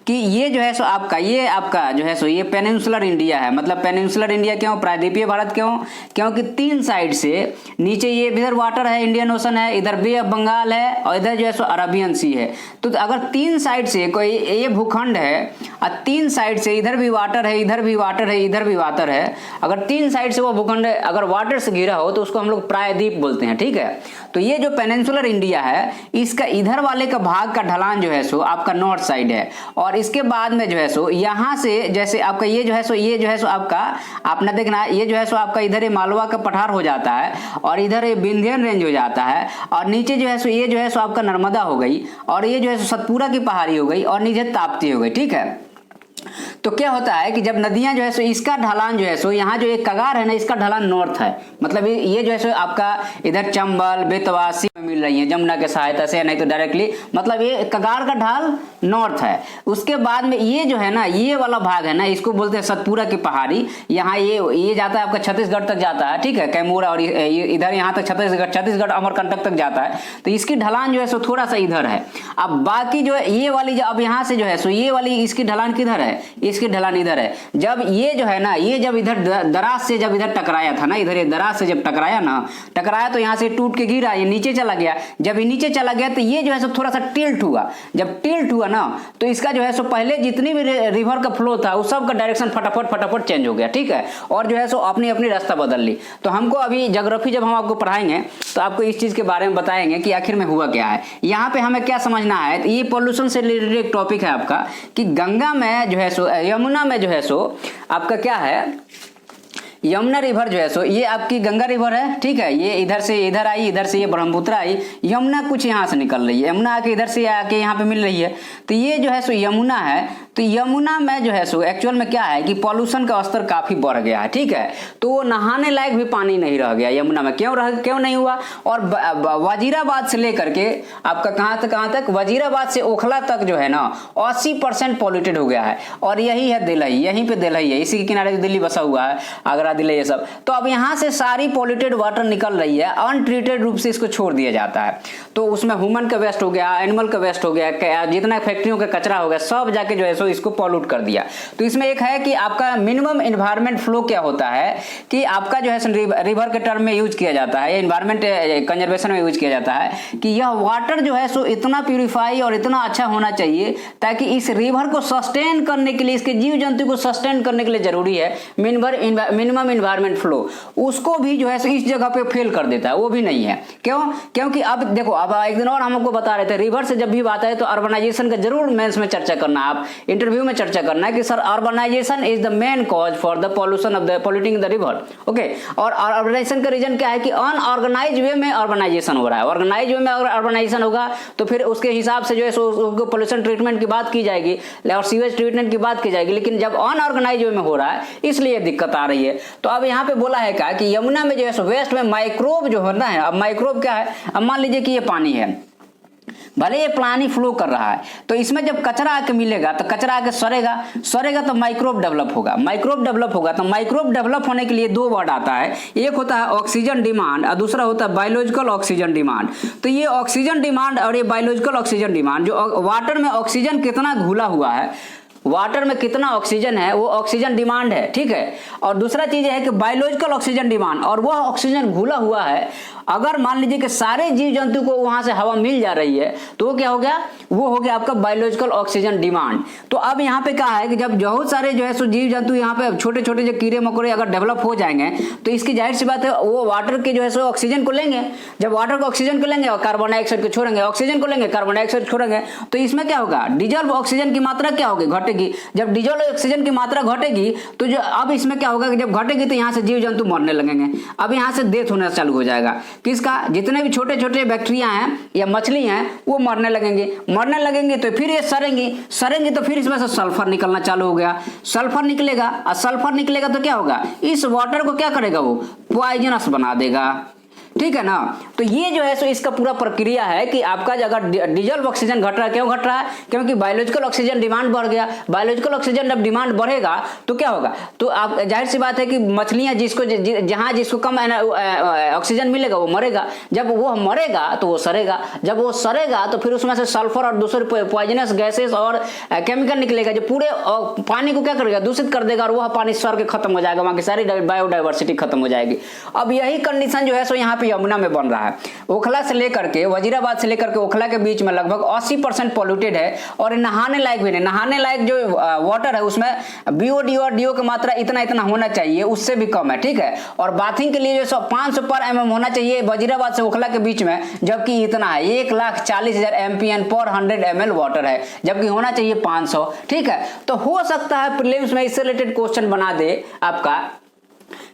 कि ये जो है सो आपका जो है सो ये पेनिनसुलर इंडिया है। मतलब पेनिनसुलर इंडिया क्यों, प्रायद्वीपीय भारत क्यों, क्योंकि 3 साइड से नीचे ये इधर वाटर है, इंडियन ओशन है, इधर बे ऑफ बंगाल है और इधर जो है सो अरबियन सी है। तो अगर 3 साइड से कोई ये भूखंड है और 3 साइड से इधर भी वाटर है, इधर भी वाटर है, इधर भी वाटर है, अगर 3 साइड से वो भूखंड अगर वाटर से घिरा हो तो उसको हम लोग प्रायद्वीप बोलते हैं। ठीक है, तो ये जो पेनिनसुलर इंडिया है इसका इधर वाले का भाग का ढलान जो है सो आपका नॉर्थ साइड है और इसके बाद में जो है सो यहाँ से जैसे आपका ये जो है सो आपका आपने देखना ये जो है सो आपका इधर ये मालवा का पठार हो जाता है और इधर ये विंध्यन रेंज हो जाता है और नीचे जो है सो ये जो है सो आपका नर्मदा हो गई और ये जो है सो सतपुरा की पहाड़ी हो गई और नीचे ताप्ती हो गई। ठीक है, तो क्या होता है कि जब नदियां जो है सो इसका ढलान जो है सो यहाँ जो एक कगार है ना इसका ढलान नॉर्थ है, मतलब ये जो है सो आपका इधर चंबल बेतवासी में मिल रही है जमुना के सहायता से, नहीं तो डायरेक्टली, मतलब ये कगार का ढाल नॉर्थ है। उसके बाद में ये जो है ना ये वाला भाग है ना इसको बोलते हैं सतपुरा की पहाड़ी, यहाँ ये जाता है आपका छत्तीसगढ़ तक जाता है। ठीक है, कैमूर और इधर यहाँ तक छत्तीसगढ़ अमरकंटक तक जाता है, तो इसकी ढलान जो है सो थोड़ा सा इधर है। अब बाकी जो है ये वाली अब यहाँ से जो है सो ये वाली इसकी ढलान किधर है, इसकी ढलान इधर है। जब ये जो है ना ये जब इधर दराज से जब इधर टकराया था ना, इधर ये दराज से जब टकराया तो यहाँ से टूट के गिरा, ये नीचे चला गया। जब ये नीचे चला गया तो ये जो है सो थोड़ा सा टिल्ट हुआ। जब टिल्ट हुआ ना तो इसका जो है सो पहले जितनी भी रिवर का फ्लो था उस सब का डायरेक्शन फटाफट चेंज हो गया। ठीक है, और जो है सो अपनी अपनी रास्ता बदल ली। तो हमको अभी ज्योग्राफी जब हम आपको पढ़ाएंगे तो आपको इस चीज के बारे में बताएंगे कि आखिर में हुआ क्या है। यहाँ पे हमें क्या समझना है, ये पॉल्यूशन से रिलेटेड एक टॉपिक है आपका कि गंगा में जो है सो यमुना में जो है सो आपका क्या है, यमुना रिवर जो है सो ये आपकी गंगा रिवर है। ठीक है, ये इधर से इधर आई, इधर से ये ब्रह्मपुत्र आई, यमुना कुछ यहाँ से निकल रही है, यमुना आके इधर से आके यहाँ पे मिल रही है। तो ये जो है सो यमुना है। तो यमुना में जो है सो एक्चुअल में क्या है कि पॉल्यूशन का स्तर काफी बढ़ गया है। ठीक है, तो वो नहाने लायक भी पानी नहीं रह गया यमुना में। क्यों नहीं हुआ, और वजीराबाद से लेकर के आपका कहाँ तक वजीराबाद से ओखला तक जो है ना 80% पॉल्यूटेड हो गया है। और यही है दिल्ली, यहीं पे दिल्ली है, इसी के किनारे दिल्ली बसा हुआ है, आगरा दिल्ली ये सब। तो अब यहाँ से सारी पॉल्यूटेड वाटर निकल रही है, अनट्रीटेड रूप से इसको छोड़ दिया जाता है। तो उसमें ह्यूमन का वेस्ट हो गया, एनिमल का वेस्ट हो गया, जितना फैक्ट्रियों का कचरा हो गया, सब जाके जो है सो इसको पॉल्यूट कर दिया। तो इसमें एक है कि आपका मिनिमम इन्वायरमेंट फ्लो क्या होता है कि आपका जो है रिवर के टर्म में यूज किया जाता है, इन्वायरमेंट कंजर्वेशन में यूज किया जाता है कि यह वाटर जो है सो इतना प्यूरिफाई और इतना अच्छा होना चाहिए ताकि इस रिवर को सस्टेन करने के लिए, इसके जीव जंतु को सस्टेन करने के लिए जरूरी है मिनिमम इन्वायरमेंट फ्लो। उसको भी जो है इस जगह पे फेल कर देता है, वो भी नहीं है। क्यों? क्योंकि अब देखो, अब एक दिन और हमको बता रहे थे रिवर से जब भी बात है तो अर्बनाइजेशन का जरूर मेंस में चर्चा करना, आप इंटरव्यू में चर्चा करना है कि sir urbanization is the main cause for the pollution of the polluting the river. Okay, और अर्बनाइजेशन का रीजन क्या है कि अनऑर्गेनाइज वे में अर्बनाइजेशन हो रहा है। ऑर्गेनाइज वे में अगर अर्बनाइजेशन होगा तो फिर उसके हिसाब से जो है सो पोल्यूशन ट्रीटमेंट की बात की जाएगी और सीवेज ट्रीटमेंट की बात की जाएगी, लेकिन जब अनऑर्गेनाइज वे में हो रहा है इसलिए दिक्कत आ रही है। तो अब यहाँ पे बोला है क्या कि यमुना में जो है वेस्ट में माइक्रोब जो होना है, अब माइक्रोब क्या है, अब मान लीजिए कि ये पानी है, भले ये पानी फ्लो कर रहा है, तो इसमें जब कचरा आके मिलेगा तो कचरा आके सड़ेगा तो माइक्रोब डेवलप होगा। तो माइक्रोब डेवलप होने के लिए दो वर्ड आता है, एक होता है ऑक्सीजन डिमांड और दूसरा होता है बायोलॉजिकल ऑक्सीजन डिमांड। तो ये ऑक्सीजन डिमांड और ये बायोलॉजिकल ऑक्सीजन डिमांड, जो वाटर में ऑक्सीजन कितना घुला हुआ है, वाटर में कितना ऑक्सीजन है वो ऑक्सीजन डिमांड है, ठीक है। और दूसरा चीज है कि बायोलॉजिकल ऑक्सीजन डिमांड, और वह ऑक्सीजन घुला हुआ है। अगर मान लीजिए कि सारे जीव जंतु को वहां से हवा मिल जा रही है तो वो क्या हो गया, वो हो गया आपका बायोलॉजिकल ऑक्सीजन डिमांड। तो अब यहाँ पे क्या है कि जब बहुत सारे जो है सो जीव जंतु यहाँ पे छोटे छोटे जो कीड़े मकोड़े अगर डेवलप हो जाएंगे तो इसकी जाहिर सी बात है वो वाटर के जो है सो ऑक्सीजन को लेंगे। जब वाटर को ऑक्सीजन को लेंगे और कार्बन डाइऑक्साइड को छोड़ेंगे, ऑक्सीजन को लेंगे कार्बन डाइऑक्साइड छोड़ेंगे, तो इसमें क्या होगा, डिजॉल्व ऑक्सीजन की मात्रा क्या होगी, घटेगी। जब डिजॉल्व ऑक्सीजन की मात्रा घटेगी तो जो अब इसमें क्या होगा कि जब घटेगी तो यहाँ से जीव जंतु मरने लगेंगे। अब यहाँ से डेथ होना चालू हो जाएगा, किसका, जितने भी छोटे छोटे बैक्टीरिया हैं या मछली हैं वो मरने लगेंगे तो फिर ये सड़ेंगी तो फिर इसमें से सल्फर निकलना चालू हो गया। सल्फर निकलेगा तो क्या होगा, इस वाटर को क्या करेगा, वो पॉइजनस बना देगा, ठीक है ना। तो ये जो है सो इसका पूरा प्रक्रिया है कि आपका अगर डिजॉल्व ऑक्सीजन घट रहा है, क्यों घट रहा है, क्योंकि बायोलॉजिकल ऑक्सीजन डिमांड बढ़ गया। बायोलॉजिकल ऑक्सीजन जब डिमांड बढ़ेगा तो क्या होगा, तो आप जाहिर सी बात है कि मछलियां जहां जिसको कम ऑक्सीजन मिलेगा वो मरेगा। जब वो मरेगा तो वो सड़ेगा, जब वो सड़ेगा तो फिर उसमें से सल्फर और दूसरे पॉइजनस गैसेस और केमिकल निकलेगा जो पूरे पानी को क्या करेगा, दूषित कर देगा और वह पानी सड़ के खत्म हो जाएगा, वहां की सारी बायोडाइवर्सिटी खत्म हो जाएगी। अब यही कंडीशन जो है सो यहाँ यमुना में बन रहा है। ओखला से लेकर के वजीराबाद से लेकर के ओखला के बीच में लगभग 80% पॉल्यूटेड है और नहाने लायक भी नहीं। नहाने लायक जो वाटर है उसमें बीओडी और डीओ की मात्रा इतना होना चाहिए, उससे भी कम है, ठीक है। और बाथिंग के लिए जो 500 पर एमएम होना चाहिए वजीराबाद से ओखला के बीच में, जबकि इतना है 1,40,000 एमपीएन पर 100 ml वाटर है, जबकि होना चाहिए 500, ठीक है। तो हो सकता है प्रीलिम्स में इससे रिलेटेड क्वेश्चन बना दे आपका।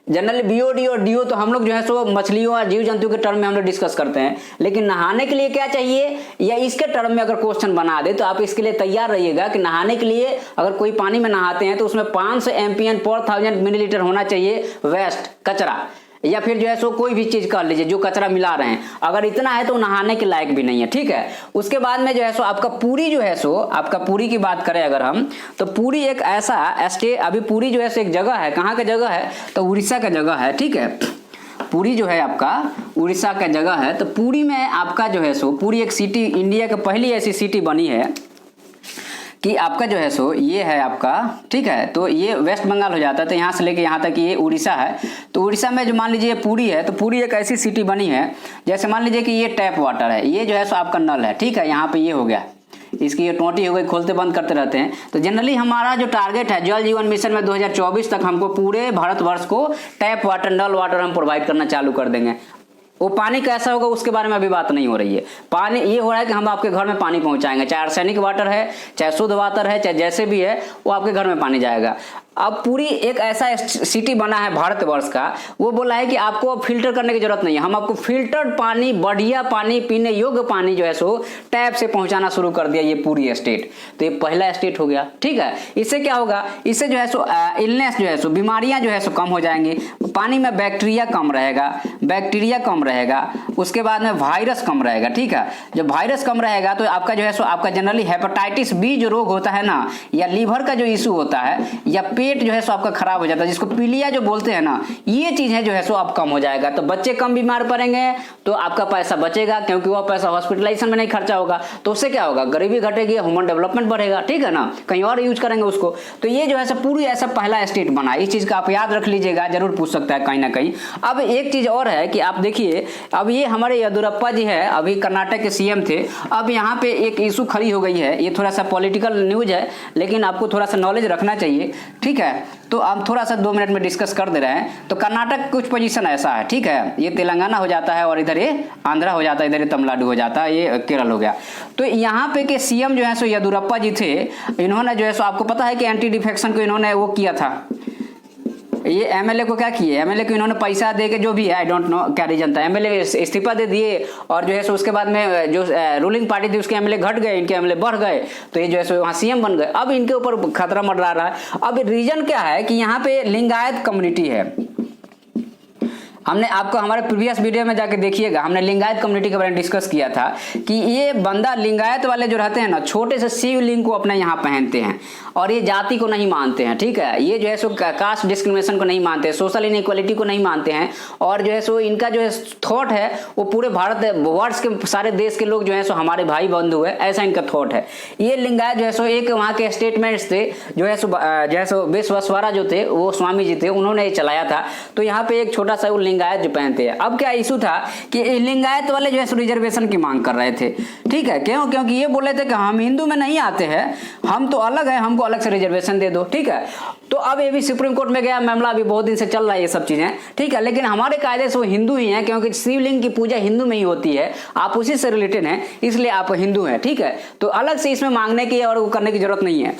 जनरली बीओडी और डीओ तो हम लोग जो है सो मछलियों और जीव जंतु के टर्म में हम लोग डिस्कस करते हैं, लेकिन नहाने के लिए क्या चाहिए या इसके टर्म में अगर क्वेश्चन बना दे तो आप इसके लिए तैयार रहिएगा कि नहाने के लिए अगर कोई पानी में नहाते हैं तो उसमें 500 एमपीएन पर 1000 मिलीलीटर होना चाहिए वेस्ट कचरा, या फिर जो है सो कोई भी चीज कर लीजिए जो कचरा मिला रहे हैं, अगर इतना है तो नहाने के लायक भी नहीं है, ठीक है। उसके बाद में जो है सो आपका पूरी जो है सो आपका पूरी की बात करें अगर हम, तो पूरी एक ऐसा स्टेट, अभी पूरी जो है सो एक जगह है, कहाँ का जगह है, तो उड़ीसा का जगह है, ठीक है। पूरी जो है आपका उड़ीसा का जगह है। तो पूरी में आपका जो है सो पूरी एक सिटी, इंडिया की पहली ऐसी सिटी बनी है कि आपका जो है सो ये है आपका, ठीक है। तो ये वेस्ट बंगाल हो जाता है, तो यहाँ से लेके यहाँ तक ये उड़ीसा है। तो उड़ीसा में जो मान लीजिए पूरी है, तो पूरी एक ऐसी सिटी बनी है, जैसे मान लीजिए कि ये टैप वाटर है, ये जो है सो आपका नल है, ठीक है। यहाँ पे ये हो गया, इसकी ये टोटी हो गई, खोलते बंद करते रहते हैं। तो जनरली हमारा जो टारगेट है जल जीवन मिशन में 2024 तक हमको पूरे भारतवर्ष को टैप वाटर, नल वाटर हम प्रोवाइड करना चालू कर देंगे। वो पानी कैसा होगा उसके बारे में अभी बात नहीं हो रही है। पानी ये हो रहा है कि हम आपके घर में पानी पहुंचाएंगे, चाहे आर्सेनिक वाटर है, चाहे शुद्ध वाटर है, चाहे जैसे भी है, वो आपके घर में पानी जाएगा। अब पूरी एक ऐसा सिटी बना है भारतवर्ष का, वो बोला है कि आपको अब फिल्टर करने की जरूरत नहीं है, हम आपको फिल्टर्ड पानी, बढ़िया पानी, पीने योग्य पानी जो है सो टैप से पहुंचाना शुरू कर दिया ये पूरी स्टेट। तो ये पहला स्टेट हो गया, ठीक है। इससे क्या होगा, इससे जो है सो इलनेस जो है सो बीमारियां जो है सो कम हो जाएंगी, पानी में बैक्टीरिया कम रहेगा, उसके बाद में वायरस कम रहेगा, ठीक है। जब वायरस कम रहेगा तो आपका जो है सो आपका जनरली हेपेटाइटिस बी जो रोग होता है ना, या लीवर का जो इशू होता है, या पेट जो है सो आपका खराब हो जाता है, जिसको पीलिया जो बोलते हैं ना, ये चीजें जो है सो अब कम हो जाएगा। तो बच्चे कम बीमार पड़ेंगे तो आपका पैसा बचेगा, क्योंकि वो पैसा हॉस्पिटलाइजेशन में नहीं खर्चा होगा, तो उससे क्या होगा, गरीबी घटेगी, ह्यूमन डेवलपमेंट बढ़ेगा, ठीक है ना, कहीं और यूज करेंगे उसको। तो ये जो है पूरी ऐसा पहला स्टेट बना, इस चीज का आप याद रख लीजिएगा, जरूर पूछ सकता है कहीं ना कहीं। अब एक चीज और है कि आप देखिए, अब ये हमारे येदियुरप्पा जी है, अभी कर्नाटक के सीएम थे। अब यहाँ पे एक इशू खड़ी हो गई है, ये थोड़ा सा पॉलिटिकल न्यूज है, लेकिन आपको थोड़ा सा नॉलेज रखना चाहिए, ठीक है। तो हम थोड़ा सा 2 मिनट में डिस्कस कर दे रहे हैं। तो कर्नाटक कुछ पोजीशन ऐसा है, ठीक है, ये तेलंगाना हो जाता है, और इधर ये आंध्रा हो जाता है, इधर ये तमिलनाडु हो जाता है, ये केरल हो गया। तो यहाँ पे के सीएम जो है सो येदियुरप्पा जी थे, इन्होंने जो है सो आपको पता है कि एंटी डिफेक्शन को इन्होंने वो किया था, ये एमएलए को क्या किए, एमएलए को इन्होंने पैसा दे के, जो भी है आई डोंट नो क्या रीजन था, एमएलए इस्तीफा दे दिए, और जो है सो उसके बाद में जो रूलिंग पार्टी थी उसके एमएलए घट गए, इनके एमएलए बढ़ गए, तो ये जो है सो वहाँ सीएम बन गए। अब इनके ऊपर खतरा मंडरा रहा है। अब रीजन क्या है कि यहाँ पे लिंगायत कम्युनिटी है। हमने आपको हमारे प्रीवियस वीडियो में जाके देखिएगा, हमने लिंगायत कम्युनिटी के बारे में डिस्कस किया था कि ये बंदा लिंगायत वाले जो रहते हैं ना, छोटे से शिवलिंग को अपने यहाँ पहनते हैं, और ये जाति को नहीं मानते हैं, ठीक है। ये जो है सो कास्ट डिस्क्रिमिनेशन को नहीं मानते हैं, सोशल इनइक्वालिटी को नहीं मानते हैं, और जो है सो इनका जो है थॉट है वो पूरे भारत वर्ष के सारे देश के लोग जो है सो हमारे भाई बंधु है, ऐसा इनका थॉट है। ये लिंगायत जो है सो एक वहाँ के स्टेटमेंट्स थे, जो है सो विश्वेश्वरा जो थे, वो स्वामी जी थे, उन्होंने ये चलाया था। तो यहाँ पे एक छोटा सा वो लिंगायत जो पहनते हैं। अब क्या इशू था कि लिंगायत वाले जो है रिजर्वेशन की मांग कर रहे थे, ठीक है। क्यों? क्योंकि ये बोले थे कि हम हिंदू में नहीं आते हैं, हम तो अलग है, हमको अलग से रिजर्वेशन दे दो, ठीक है। तो अब ये भी सुप्रीम कोर्ट में गया मामला, अभी बहुत दिन से चल रहा है ये सब चीजें, ठीक है। लेकिन हमारे कायदे से वो हिंदू ही हैं, क्योंकि शिवलिंग की पूजा हिंदू में ही होती है, आप उसी से रिलेटेड हैं, इसलिए आप हिंदू हैं, ठीक है। तो अलग से इसमें मांगने की और वो करने की जरूरत नहीं है।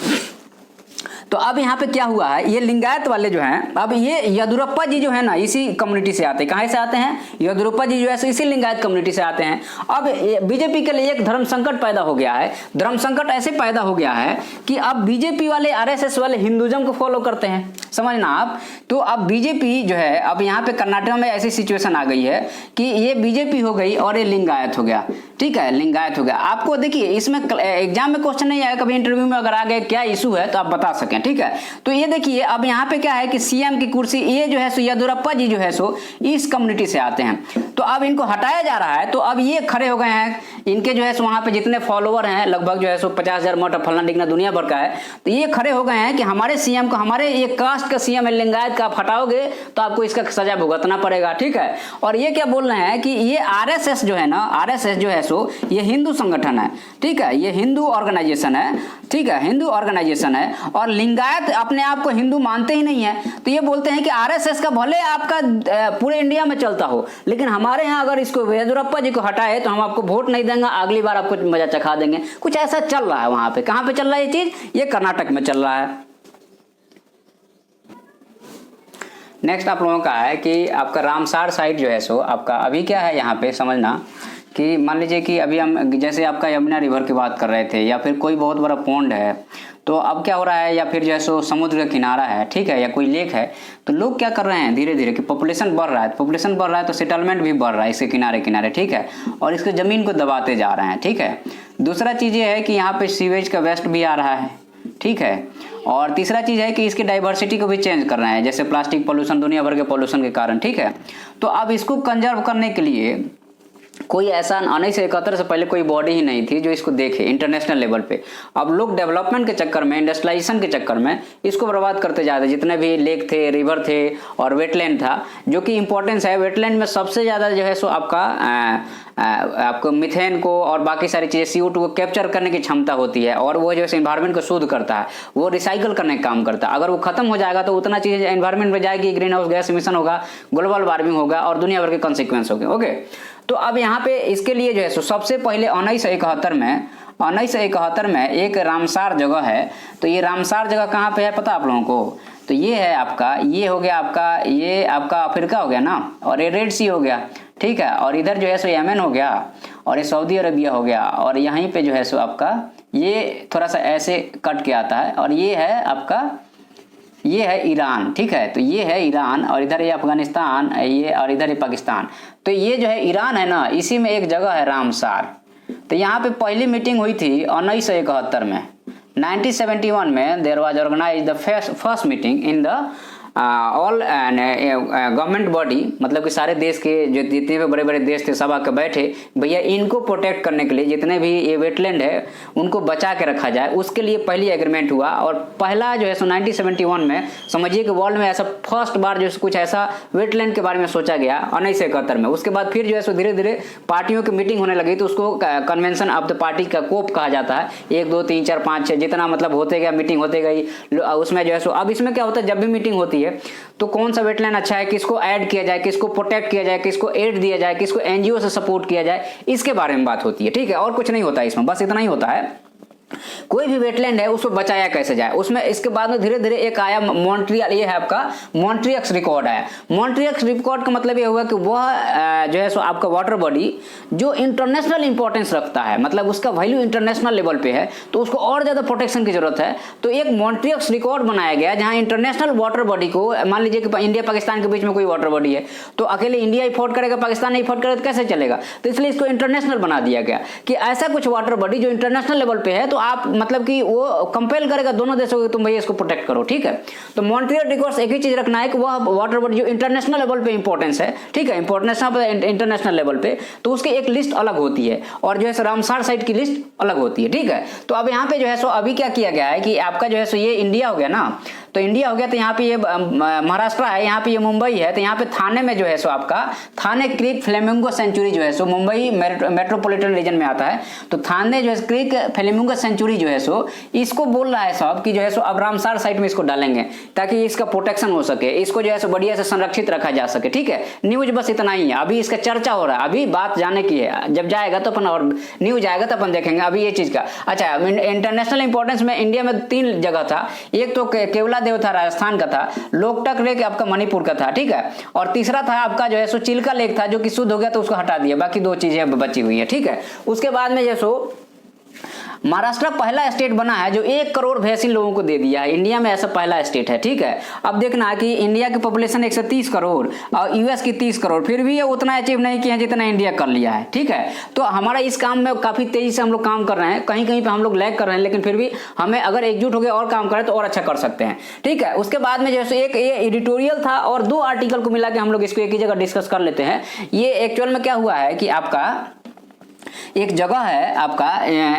तो अब यहाँ पे क्या हुआ है, ये लिंगायत वाले जो हैं, अब ये येदियुरप्पा जी जो है ना, इसी कम्युनिटी से आते हैं। कहाँ से आते हैं? येदियुरप्पा जी जो है इसी लिंगायत कम्युनिटी से आते हैं। अब बीजेपी के लिए एक धर्म संकट पैदा हो गया है। धर्म संकट ऐसे पैदा हो गया है कि अब बीजेपी वाले, आरएसएस वाले हिंदुइज्म को फॉलो करते हैं, समझना आप। तो अब बीजेपी जो है, अब यहाँ पे कर्नाटक में ऐसी सिचुएशन आ गई है कि ये बीजेपी हो गई और ये लिंगायत हो गया, ठीक है, लिंगायत हो गया। आपको देखिए इसमें एग्जाम में क्वेश्चन नहीं आएगा, कभी इंटरव्यू में अगर आ गए क्या इशू है तो आप बता सकें, ठीक है। तो ये देखिए अब यहाँ पे क्या है कि सीएम की कुर्सी, ये जो है सो येदियुरप्पा जी जो है सो इस कम्युनिटी से आते हैं। तो अब इनको हटाया जा रहा है, तो अब ये खड़े हो गए हैं, इनके जो है सो वहां पे जितने फॉलोवर हैं लगभग जो है सो 50,000 मठ फलना डिगना दुनिया भर का है, तो ये खड़े हो गए हैं कि हमारे सीएम को, हमारे ये कास्ट का सीएम है लिंगायत का, आप हटाओगे तो आपको इसका सजा भुगतना पड़ेगा, ठीक है। और ये क्या बोल रहे हैं कि ये आरएसएस जो है ना, आरएसएस जो है सो ये हिंदू संगठन है, ठीक है, ये हिंदू ऑर्गेनाइजेशन है, ठीक है, हिंदू ऑर्गेनाइजेशन है, और लिंगायत अपने आप को हिंदू मानते ही नहीं है। तो ये बोलते हैं कि आरएसएस का भले आपका पूरे इंडिया में चलता हो, लेकिन हमारे यहाँ अगर इसको येदियुरप्पा जी को हटाए तो हम आपको वोट नहीं देंगे, अगली बार आपको मजा चखा देंगे। कुछ ऐसा चल रहा है वहां पे। कहां पे चल रहा है ये चीज? ये कर्नाटक में चल रहा है। नेक्स्ट आप लोगों का है कि आपका रामसार साइड जो है सो आपका अभी क्या है, यहाँ पे समझना कि मान लीजिए कि अभी हम जैसे आपका यमुना रिवर की बात कर रहे थे, या फिर कोई बहुत बड़ा पॉन्ड है, तो अब क्या हो रहा है, या फिर जो है सो समुद्र का किनारा है, ठीक है, या कोई लेक है, तो लोग क्या कर रहे हैं धीरे धीरे कि पॉपुलेशन बढ़ रहा है, पॉपुलेशन बढ़ रहा है तो सेटलमेंट भी बढ़ रहा है इसके किनारे किनारे, ठीक है, और इसके जमीन को दबाते जा रहे हैं, ठीक है। दूसरा चीज ये है कि यहाँ पे सीवेज का वेस्ट भी आ रहा है, ठीक है। और तीसरा चीज है कि इसकी डाइवर्सिटी को भी चेंज कर रहे हैं, जैसे प्लास्टिक पोल्यूशन, दुनिया भर के पोल्यूशन के कारण, ठीक है। तो अब इसको कंजर्व करने के लिए कोई ऐसा 1971 से पहले कोई बॉडी ही नहीं थी जो इसको देखे इंटरनेशनल लेवल पे। अब लोग डेवलपमेंट के चक्कर में, इंडस्ट्रियलाइजेशन के चक्कर में इसको बर्बाद करते जा रहे। जितने भी लेक थे, रिवर थे और वेटलैंड था, जो कि इंपॉर्टेंस है, वेटलैंड में सबसे ज़्यादा जो है सो आपको मिथेन को और बाकी सारी चीज़ें CO2 को कैप्चर करने की क्षमता होती है, और वो जो है इन्वायरमेंट को शुद्ध करता है, वो रिसाइकल करने का काम करता है। अगर वो खत्म हो जाएगा तो उतना चीज़ एनवायरमेंट में जाएगी, ग्रीन हाउस गैस इमिशन होगा, ग्लोबल वार्मिंग होगा और दुनिया भर के कॉन्सिक्वेंस होंगे, ओके। तो अब यहाँ पे इसके लिए जो है सो सबसे पहले 1971 में एक रामसार जगह है। तो ये रामसार जगह कहाँ पे है पता आप लोगों को? तो ये है आपका, ये हो गया आपका, ये आपका अफ्रीका हो गया ना, और ये रेड सी हो गया, ठीक है, और इधर जो है सो यमन हो गया, और ये सऊदी अरबिया हो गया, और यहीं पे जो है सो आपका ये थोड़ा सा ऐसे कट के आता है, और ये है आपका, ये है ईरान, ठीक है। तो ये है ईरान और इधर ये अफगानिस्तान, ये और इधर ये पाकिस्तान। तो ये जो है ईरान है ना, इसी में एक जगह है रामसार। तो यहाँ पे पहली मीटिंग हुई थी 1971 में, 1971 में there was organize the first meeting in the all government body, मतलब कि सारे देश के जो जितने भी बड़े बड़े देश थे सब आके बैठे, भैया इनको प्रोटेक्ट करने के लिए जितने भी ये वेटलैंड है उनको बचा के रखा जाए, उसके लिए पहली एग्रीमेंट हुआ। और पहला जो है 1971 में समझिए कि वर्ल्ड में ऐसा फर्स्ट बार जो कुछ ऐसा वेटलैंड के बारे में सोचा गया 1971 में। उसके बाद फिर जो है सो धीरे धीरे पार्टियों की मीटिंग होने लगी, तो उसको कन्वेंशन ऑफ द पार्टी का कोप कहा जाता है। 1 2 3 4 5 6 जितना मतलब होते गया मीटिंग होते गई उसमें जो है सो। अब इसमें क्या होता है, जब भी मीटिंग होती है तो कौन सा वेटलैंड अच्छा है, किसको ऐड किया जाए, किसको प्रोटेक्ट किया जाए, किसको एड दिया जाए, किसको एनजीओ से सपोर्ट किया जाए, इसके बारे में बात होती है, ठीक है। और कुछ नहीं होता है इसमें, बस इतना ही होता है। कोई भी वेटलैंड है उसको बचाया कैसे जाए उसमें। इसके बाद में धीरे धीरे एक आया मॉन्ट्रियल, ये है आपका मॉन्ट्रियक्स रिकॉर्ड आया। मॉन्ट्रियक्स रिकॉर्ड का मतलब ये हुआ कि वह जो है सो आपका वाटर बॉडी जो इंटरनेशनल इंपॉर्टेंस रखता है, मतलब उसका वैल्यू इंटरनेशनल लेवल पे है, तो उसको और ज्यादा प्रोटेक्शन की जरूरत है। तो एक मॉन्ट्रियक्स रिकॉर्ड बनाया गया जहां इंटरनेशनल वाटर बॉडी को, मान लीजिए कि इंडिया पाकिस्तान के बीच में कोई वाटर बॉडी है, तो अकेले इंडिया इफोर्ड करेगा, पाकिस्तान नहीं इफोर्ड करेगा तो कैसे चलेगा। तो इसलिए इसको इंटरनेशनल बना दिया गया कि ऐसा कुछ वाटर बॉडी जो इंटरनेशनल लेवल पे है, तो आप मतलब कि वो कंपेल करेगा दोनों देशों को, तुम भैया इसको प्रोटेक्ट करो, ठीक है। तो मॉन्ट्रियल रिकॉर्ड्स एक ही चीज रखना है कि वह वाटर बॉडी जो इंटरनेशनल लेवल पे इंपॉर्टेंस है, ठीक है, इंटरनेशनल लेवल पे, तो उसकी एक लिस्ट अलग होती है और जो है रामसार साइट की लिस्ट अलग होती है, ठीक है। तो अब यहाँ पे जो है सो अभी क्या किया गया है कि आपका जो है सो ये इंडिया हो गया ना, तो इंडिया हो गया, तो यहाँ पे ये महाराष्ट्र है, यहाँ पे ये मुंबई है, तो यहाँ पे थाने में जो है सो आपका थाने क्रीक फ्लेमिंगो सेंचुरी जो है सो मुंबई मेट्रोपॉलिटन रीजन में आता है। तो थाने जो है क्रीक फ्लेमिंगो सेंचुरी जो है सो इसको बोल रहा है सब कि जो है सो अब रामसार साइट में इसको डालेंगे ताकि इसका प्रोटेक्शन हो सके, इसको जो है सो बढ़िया से संरक्षित रखा जा सके, ठीक है। न्यूज बस इतना ही है, अभी इसका चर्चा हो रहा है, अभी बात जाने की है, जब जाएगा तो अपन और न्यूज आएगा तो अपन देखेंगे अभी ये चीज का। अच्छा, इंटरनेशनल इंपॉर्टेंस में इंडिया में 3 जगह था, एक तो केवला देव था राजस्थान का था, लोकटक लेक आपका मणिपुर का था, ठीक है, और तीसरा था आपका जो है सो चिल्का लेक था जो कि शुद्ध हो गया तो उसको हटा दिया, बाकी 2 चीजें बची हुई है, ठीक है। उसके बाद में जो सो महाराष्ट्र पहला स्टेट बना है जो 1 करोड़ वैक्सीन लोगों को दे दिया है, इंडिया में ऐसा पहला स्टेट है, ठीक है। अब देखना कि इंडिया की पॉपुलेशन 130 करोड़ और यूएस की 30 करोड़, फिर भी ये उतना अचीव नहीं किया जितना इंडिया कर लिया है, ठीक है। तो हमारा इस काम में काफी तेजी से हम लोग काम कर रहे हैं, कहीं कहीं पे हम लोग लैग कर रहे हैं, लेकिन फिर भी हमें अगर एकजुट होकर और काम करें तो और अच्छा कर सकते हैं, ठीक है। उसके बाद में जैसे एक ये एडिटोरियल था और 2 आर्टिकल को मिला के हम लोग इसको एक ही जगह डिस्कस कर लेते हैं। ये एक्चुअल में क्या हुआ है कि आपका एक जगह है आपका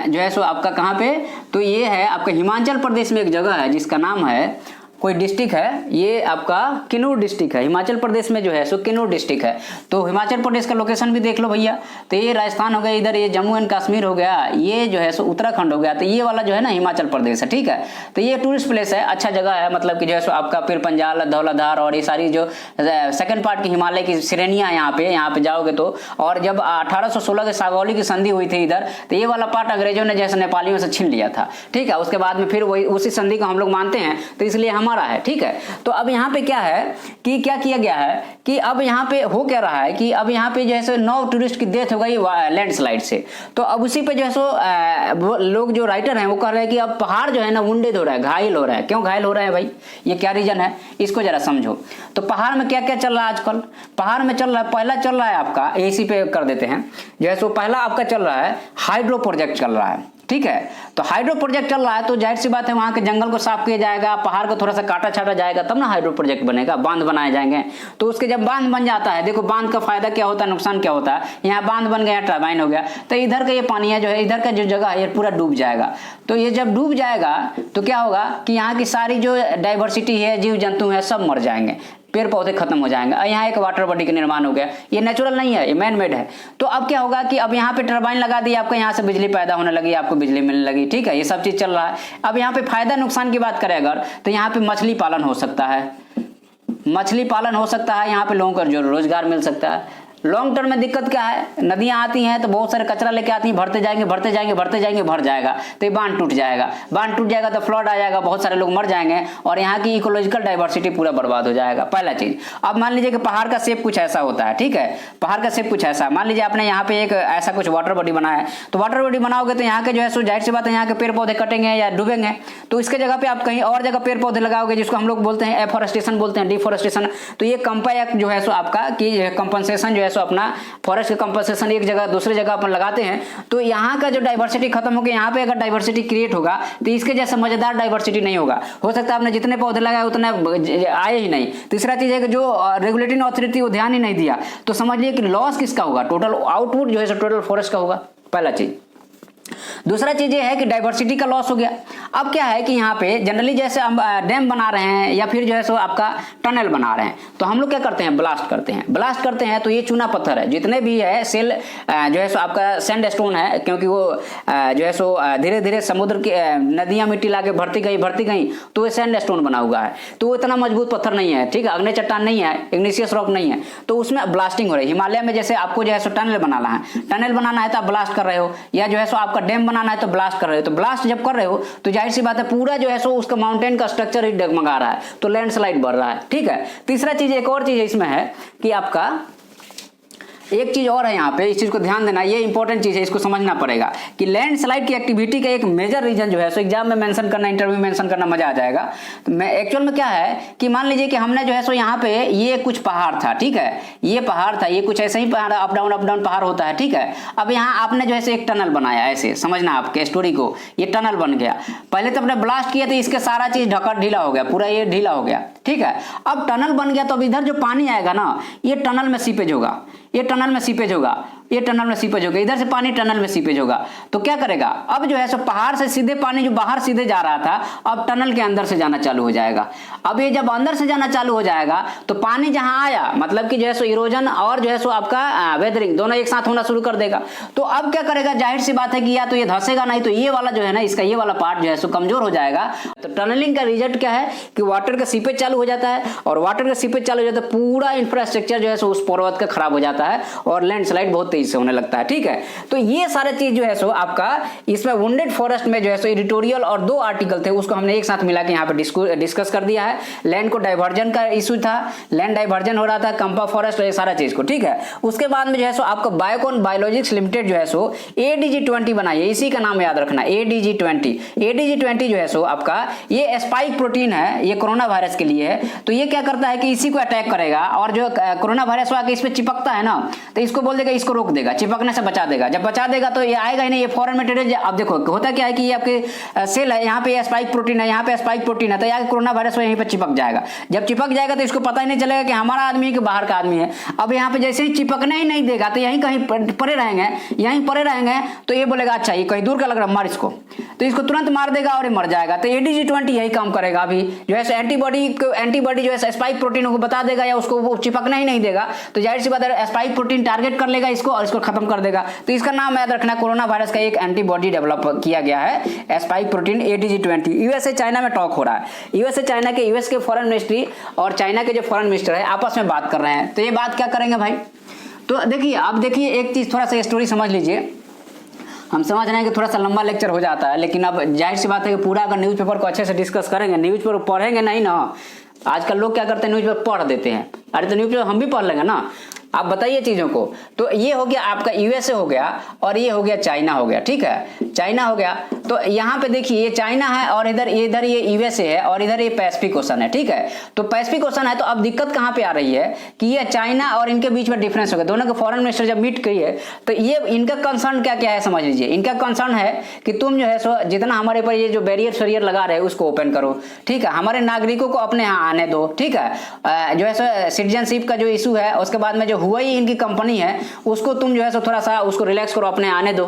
जो है सो आपका कहाँ पे, तो ये है आपका हिमाचल प्रदेश में एक जगह है जिसका नाम है, कोई डिस्ट्रिक्ट है, ये आपका किन्नौर डिस्ट्रिक्ट है, हिमाचल प्रदेश में जो है सो किन्नौर डिस्ट्रिक्ट है। तो हिमाचल प्रदेश का लोकेशन भी देख लो भैया, तो ये राजस्थान हो गया, इधर ये जम्मू एंड कश्मीर हो गया, ये जो है सो उत्तराखंड हो गया, तो ये वाला जो है ना हिमाचल प्रदेश है, ठीक है। तो ये टूरिस्ट प्लेस है, अच्छा जगह है, मतलब कि जो है सो आपका फिर पंजाल धौलाधार और ये सारी जो सेकंड पार्ट की हिमालय की श्रेणियां यहाँ पे जाओगे तो। और जब 1816 के सागौली की संधि हुई थी इधर, तो ये वाला पार्ट अंग्रेजों ने जैसे नेपालियों से छीन लिया था, ठीक है। उसके बाद में फिर वही उसी संधि को हम लोग मानते हैं, तो इसलिए हमारा है, ठीक है। तो अब यहाँ पे क्या है कि क्या किया गया है कि अब यहाँ पे हो क्या रहा है कि अब यहाँ पे जो है सो 9 टूरिस्ट की डेथ हो गई लैंडस्लाइड से। तो अब उसी पे जो है सो लोग जो राइटर हैं वो कह रहे हैं कि अब पहाड़ जो है ना वुंडेड हो रहा है, घायल हो रहा है। क्यों घायल हो रहा है भाई, ये क्या रीजन है, इसको जरा समझो। तो पहाड़ में क्या क्या चल रहा है आजकल, पहाड़ में चल रहा है, पहला चल रहा है आपका इसी पे कर देते हैं, जो है सो पहला आपका चल रहा है हाइड्रो प्रोजेक्ट चल रहा है, ठीक है। तो हाइड्रो प्रोजेक्ट चल रहा है तो जाहिर सी बात है वहां के जंगल को साफ किया जाएगा, पहाड़ को थोड़ा सा काटा छाटा जाएगा, तब ना हाइड्रो प्रोजेक्ट बनेगा, बांध बनाए जाएंगे। तो उसके जब बांध बन जाता है, देखो बांध का फायदा क्या होता है, नुकसान क्या होता है, यहाँ बांध बन गया, टर्बाइन हो गया, तो इधर का ये पानी है जो है, इधर का जो जगह है ये पूरा डूब जाएगा। तो ये जब डूब जाएगा तो क्या होगा कि यहाँ की सारी जो डाइवर्सिटी है, जीव जंतु है, सब मर जाएंगे, पेड़ पौधे खत्म हो जाएंगे। यहाँ एक वाटर बॉडी का निर्माण हो गया, ये नेचुरल नहीं है, ये मैन मेड है। तो अब क्या होगा कि अब यहाँ पे टरबाइन लगा दी, आपको यहाँ से बिजली पैदा होने लगी, आपको बिजली मिलने लगी, ठीक है, ये सब चीज चल रहा है। अब यहाँ पे फायदा नुकसान की बात करें अगर, तो यहाँ पे मछली पालन हो सकता है, मछली पालन हो सकता है, यहाँ पे लोगों को रोजगार मिल सकता है। लॉन्ग टर्म में दिक्कत क्या है, नदियां आती हैं तो बहुत सारे कचरा लेके आती हैं, भरते जाएंगे भरते जाएंगे भरते जाएंगे, भर जाएगा तो ये बांध टूट जाएगा, बांध टूट जाएगा तो फ्लड आ जाएगा, बहुत सारे लोग मर जाएंगे और यहाँ की इकोलॉजिकल डाइवर्सिटी पूरा बर्बाद हो जाएगा, पहला चीज। अब मान लीजिए कि पहाड़ का शेप कुछ ऐसा होता है, ठीक है, पहाड़ का शेप कुछ ऐसा, मान लीजिए आपने यहाँ पे एक ऐसा कुछ वाटर बॉडी बनाया है, तो वाटर बॉडी बनाओगे तो यहाँ के जो है सो जाहिर सी बात है यहाँ के पेड़ पौधे कटेंगे या डूबेंगे, तो इसके जगह पे आप कहीं और जगह पेड़ पौधे लगाओगे, जिसको हम लोग बोलते हैं एफॉरेस्टेशन बोलते हैं, डिफॉरेस्टेशन। तो ये कंपायक जो है सो आपका कि कंपनसेशन जो है सो अपना फॉरेस्ट का कंपनसेशन एक जगह दूसरी जगह अपन लगाते हैं, तो यहाँ का जो डाइवर्सिटी खत्म होकर यहाँ पे अगर डाइवर्सिटी क्रिएट होगा तो इसके जैसा मजेदार डाइवर्सिटी नहीं होगा। हो सकता है आपने जितने पौधे लगाए उतने आए ही नहीं। तीसरा चीज है कि जो रेगुलेटिंग अथॉरिटी वो ध्यान ही नहीं दिया, तो समझिए कि लॉस किसका होगा, टोटल आउटपुट जो है टोटल फॉरेस्ट का होगा, पहला चीज। दूसरा चीज ये है कि डाइवर्सिटी का लॉस हो गया। अब क्या है कि यहाँ पे जनरली जैसे हम डैम बना रहे हैं या फिर जो है सो आपका टनल बना रहे हैं, तो हम लोग क्या करते हैं, ब्लास्ट करते हैं। ब्लास्ट करते हैं तो ये चूना पत्थर है, जितने भी है सेल जो है सो आपका सैंड स्टोन है, क्योंकि वो जो है सो धीरे धीरे समुद्र की नदियां मिट्टी लाके भरती गई तो ये सैंड स्टोन बना हुआ है, तो वो इतना मजबूत पत्थर नहीं है, ठीक है, अग्नि चट्टान नहीं है, इग्निशियस रॉक नहीं है, तो उसमें ब्लास्टिंग हो रही है। हिमालय में जैसे आपको जो है सो टनल बनाना है तो आप ब्लास्ट कर रहे हो, या जो है सो आपका डैम बनाना है तो ब्लास्ट कर रहे हो, तो ब्लास्ट जब कर रहे हो तो जाहिर सी बात है पूरा जो है सो उसका माउंटेन का स्ट्रक्चर ही डगमगा रहा है, तो लैंडस्लाइड बढ़ रहा है, ठीक है। तीसरा चीज एक और चीज इसमें है कि आपका एक चीज और है यहाँ पे, इस चीज को ध्यान देना, ये इंपॉर्टेंट चीज है, इसको समझना पड़ेगा कि लैंडस्लाइड की एक्टिविटी का एक मेजर रीजन जो है सो एग्जाम में मेंशन करना, इंटरव्यू में मेंशन करना, मजा आ जाएगा। तो मैं एक्चुअल में क्या है कि मान लीजिए कि हमने जो है सो यहाँ पे ये कुछ पहाड़ था, ठीक है, ये पहाड़ था, ये कुछ ऐसे ही पहाड़ अप डाउन पहाड़ होता है, ठीक है। अब यहाँ आपने जो है एक टनल बनाया, ऐसे समझना आपके स्टोरी को, ये टनल बन गया, पहले तो आपने ब्लास्ट किया तो इसके सारा चीज ढीला हो गया, पूरा ये ढीला हो गया, ठीक है। अब टनल बन गया तो अब इधर जो पानी आएगा ना, ये टनल में सीपेज होगा, ये टनल में सीपेज होगा, ये टनल में सीपेज होगा, इधर से पानी टनल में सीपेज होगा, तो क्या करेगा, अब जो है सो पहाड़ से सीधे पानी जो बाहर सीधे जा रहा था अब टनल के अंदर से जाना चालू हो जाएगा। अब ये जब अंदर से जाना चालू हो जाएगा तो पानी जहां आया मतलब कि जो है सो इरोजन और जो है सो आपका वेदरिंग दोनों एक साथ होना शुरू कर देगा। तो अब क्या करेगा, जाहिर सी बात है कि या तो ये धंसेगा, नहीं तो ये वाला जो है ना, इसका ये वाला पार्ट जो है सो कमजोर हो जाएगा। तो टनलिंग का रिजल्ट क्या है कि वाटर का सीपेज चालू हो जाता है, और वाटर का सीपेज चालू हो जाता है पूरा इंफ्रास्ट्रक्चर जो है सो उस पर्वत का खराब हो जाता है और लैंडस्लाइड बहुत तेजी से होने लगता है, ठीक है। तो ये सारे चीज जो है सो आपका इसमें वुंडेड फॉरेस्ट में जो है सो एडिटोरियल और 2 आर्टिकल थे, उसको हमने एक साथ मिला के यहाँ पे डिस्कस कर दिया है। लैंड को डाइवर्जन का इशू था, लैंड डाइवर्जन हो रहा था, कंपा फॉरेस्ट, ये सारा चीज को, ठीक है। उसके बाद में जो है सो आपका बायोकॉन बायोलॉजिक्स लिमिटेड जो है सो ADG20 बनाई है, इसी का नाम याद रखना, ADG20 जो है सो आपका ये स्पाइक प्रोटीन है, ये कोरोना वायरस के लिए है। तो ये क्या करता है कि इसी को अटैक करेगा, और जो कोरोना वायरस आके इस पे चिपकता है ना, तो इसको बोल देगा, इसको रोक देगा, चिपकने से बचा देगा। जब बचा देगा तो ये आएगा ही नहीं, ये फॉरेन मटेरियल। अब देखो होता क्या है कि ये आपके सेल है, यहाँ पे स्पाइक प्रोटीन है, यहाँ पे स्पाइक प्रोटीन है, तो यहाँ कोरोना वायरस यहीं पे चिपक जाएगा। जब चिपक जाएगा तो इसको पता ही नहीं चलेगा कि हमारा आदमी है कि बाहर का आदमी है। अब यहाँ पे जैसे ही चिपकने ही नहीं देगा तो यहीं कहीं पड़े रहेंगे, यहीं पड़े रहेंगे, तो ये बोलेगा अच्छा ये कहीं दूर का लग रहा, मार इसको, तो इसको तुरंत मार देगा और ये मर जाएगा। तो ADG20 यही काम करेगा। अभी जो है एंटीबॉडी जो है स्पाइक प्रोटीन को बता देगा या उसको वो चिपकना ही नहीं देगा, तो जाहिर सी बात है स्पाइक प्रोटीन टारगेट कर लेगा इसको और इसको खत्म कर देगा। तो इसका नाम याद रखना, कोरोना वायरस का एक एंटीबॉडी डेवलप किया गया है, spike protein ADG20। USA China में टॉक हो रहा है, यूएसए चाइना के यूएस के फॉरेन मिनिस्ट्री और चाइना के जो फॉरेन मिनिस्टर है आपस में बात कर रहे हैं। तो ये बात क्या करेंगे भाई, तो देखिए अब देखिए एक चीज थोड़ा सा स्टोरी समझ लीजिए। हम समझ रहे हैं कि थोड़ा सा लंबा लेक्चर हो जाता है, लेकिन अब जाहिर सी बात है कि पूरा अगर न्यूज़पेपर को अच्छे से डिस्कस करेंगे, न्यूज़पेपर पढ़ेंगे नहीं ना, आजकल लोग क्या करते हैं न्यूज़पेपर पढ़ देते हैं, अरे तो न्यूज़पेपर हम भी पढ़ लेंगे ना, आप बताइए चीजों को। तो ये हो गया आपका यूएसए हो गया, और ये हो गया चाइना हो गया, ठीक है, चाइना हो गया। तो यहाँ पे देखिए ये चाइना है और इधर ये यूएसए है और इधर ये पैसिफिक ओशन है, ठीक है। तो पैसिफिक ओशन है, तो अब दिक्कत कहाँ पे आ रही है कि ये चाइना और इनके बीच में डिफरेंस हो गया। दोनों के फॉरेन मिनिस्टर जब मीट किए है तो ये इनका कंसर्न क्या क्या है समझ लीजिए। इनका कंसर्न है कि तुम जो है सो जितना हमारे पर ये जो बैरियर लगा रहे उसको ओपन करो, ठीक है, हमारे नागरिकों को अपने यहाँ आने दो, ठीक है। जो है सो सिटीजनशिप का जो इशू है, उसके बाद में जो हुआई इनकी कंपनी है उसको तुम जो है सो थोड़ा सा उसको रिलैक्स करो, अपने आने दो,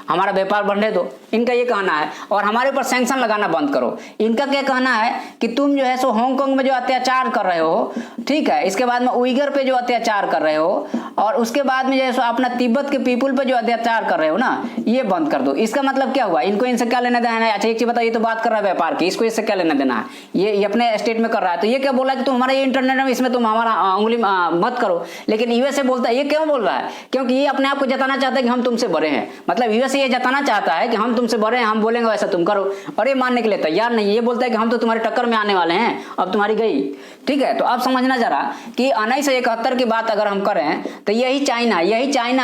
हमारा व्यापार बढ़ने दो। इनका ये कहना है, और हमारे ऊपर सैंक्शन लगाना बंद करो। इनका क्या कहना है कि तुम जो है सो हांगकांग में जो अत्याचार कर रहे हो, ठीक है, इसके बाद में उइगर पे जो अत्याचार कर रहे हो, और उसके बाद में जो है सो अपना तिब्बत के पीपुल पे जो अत्याचार कर रहे हो ना, ये बंद कर दो। इसका मतलब क्या हुआ, इनको इनसे क्या लेना देना है? अच्छा एक चीज बताओ, ये तो बात कर रहा है व्यापार की, इसको इससे क्या लेना देना है? ये अपने स्टेट में कर रहा है, तो ये क्या बोला कि तुम हमारा ये इंटरनेट में इसमें तुम हमारा उंगली मत करो। लेकिन यूएसए बोलता है, ये क्यों बोल रहा है? क्योंकि ये अपने आप को जताना चाहता है कि हम तुमसे बड़े हैं। मतलब यूएसए ये जताना चाहता है कि हम तुमसे बड़े हैं, हम बोलेंगे वैसा तुम करो, और ये मानने के लिए तैयार नहीं। ये बोलता है कि हम तो तुम्हारे टक्कर में आने वाले हैं, अब तुम्हारी गई। ठीक है, तो अब समझना जरा कि 1971 की बात अगर हम करें तो यही चाइना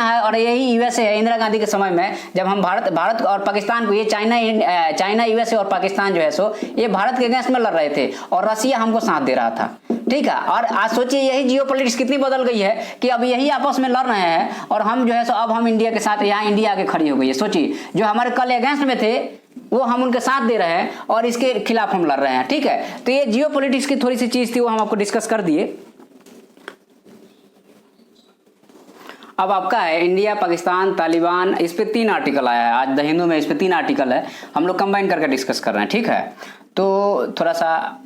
है और यही यूएसए है। इंदिरा गांधी के समय में जब हम भारत और पाकिस्तान को, ये चाइना यूएसए और पाकिस्तान जो है सो ये भारत के अगेंस्ट में लड़ रहे थे, और रसिया हमको साथ दे रहा था। ठीक है, और आज सोचिए यही जियोपॉलिटिक्स कितनी बदल गई है कि अब यही आपस में लड़ रहे हैं, और हम जो है सो अब हम इंडिया के साथ, यहाँ इंडिया आके खड़ी हो गई है। सोचिए, जो हमारे कल अगेंस्ट में थे वो हम उनके साथ दे रहे हैं और इसके खिलाफ हम लड़ रहे हैं। ठीक है, तो ये जियोपॉलिटिक्स की थोड़ी सी चीज थी, वो हम आपको डिस्कस कर दिए। अब आपका है इंडिया, पाकिस्तान, तालिबान, इस पे 3 आर्टिकल आया है आज द हिंदू में, इस पे 3 आर्टिकल है, हम लोग कंबाइन करके डिस्कस कर रहे हैं। ठीक है, तो थोड़ा सा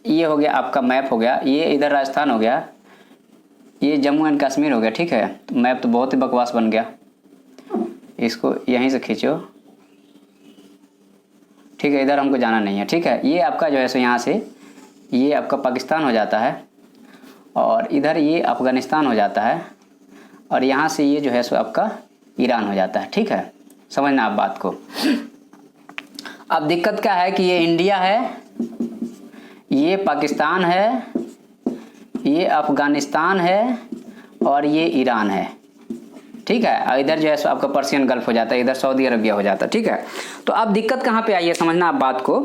ये हो गया, आपका मैप हो गया, ये इधर राजस्थान हो गया, ये जम्मू एंड कश्मीर हो गया। ठीक है, तो मैप तो बहुत ही बकवास बन गया, इसको यहीं से खींचो। ठीक है, इधर हमको जाना नहीं है। ठीक है, ये आपका जो है सो यहाँ से ये आपका पाकिस्तान हो जाता है, और इधर ये अफगानिस्तान हो जाता है, और यहाँ से ये जो है सो आपका ईरान हो जाता है। ठीक है, समझना आप बात को। अब दिक्कत क्या है कि ये इंडिया है, ये पाकिस्तान है, ये अफगानिस्तान है, और ये ईरान है। ठीक है, और इधर जो है सो आपका पर्शियन गल्फ हो जाता है, इधर सऊदी अरबिया हो जाता है। ठीक है, तो अब दिक्कत कहाँ पे आई है, समझना आप बात को।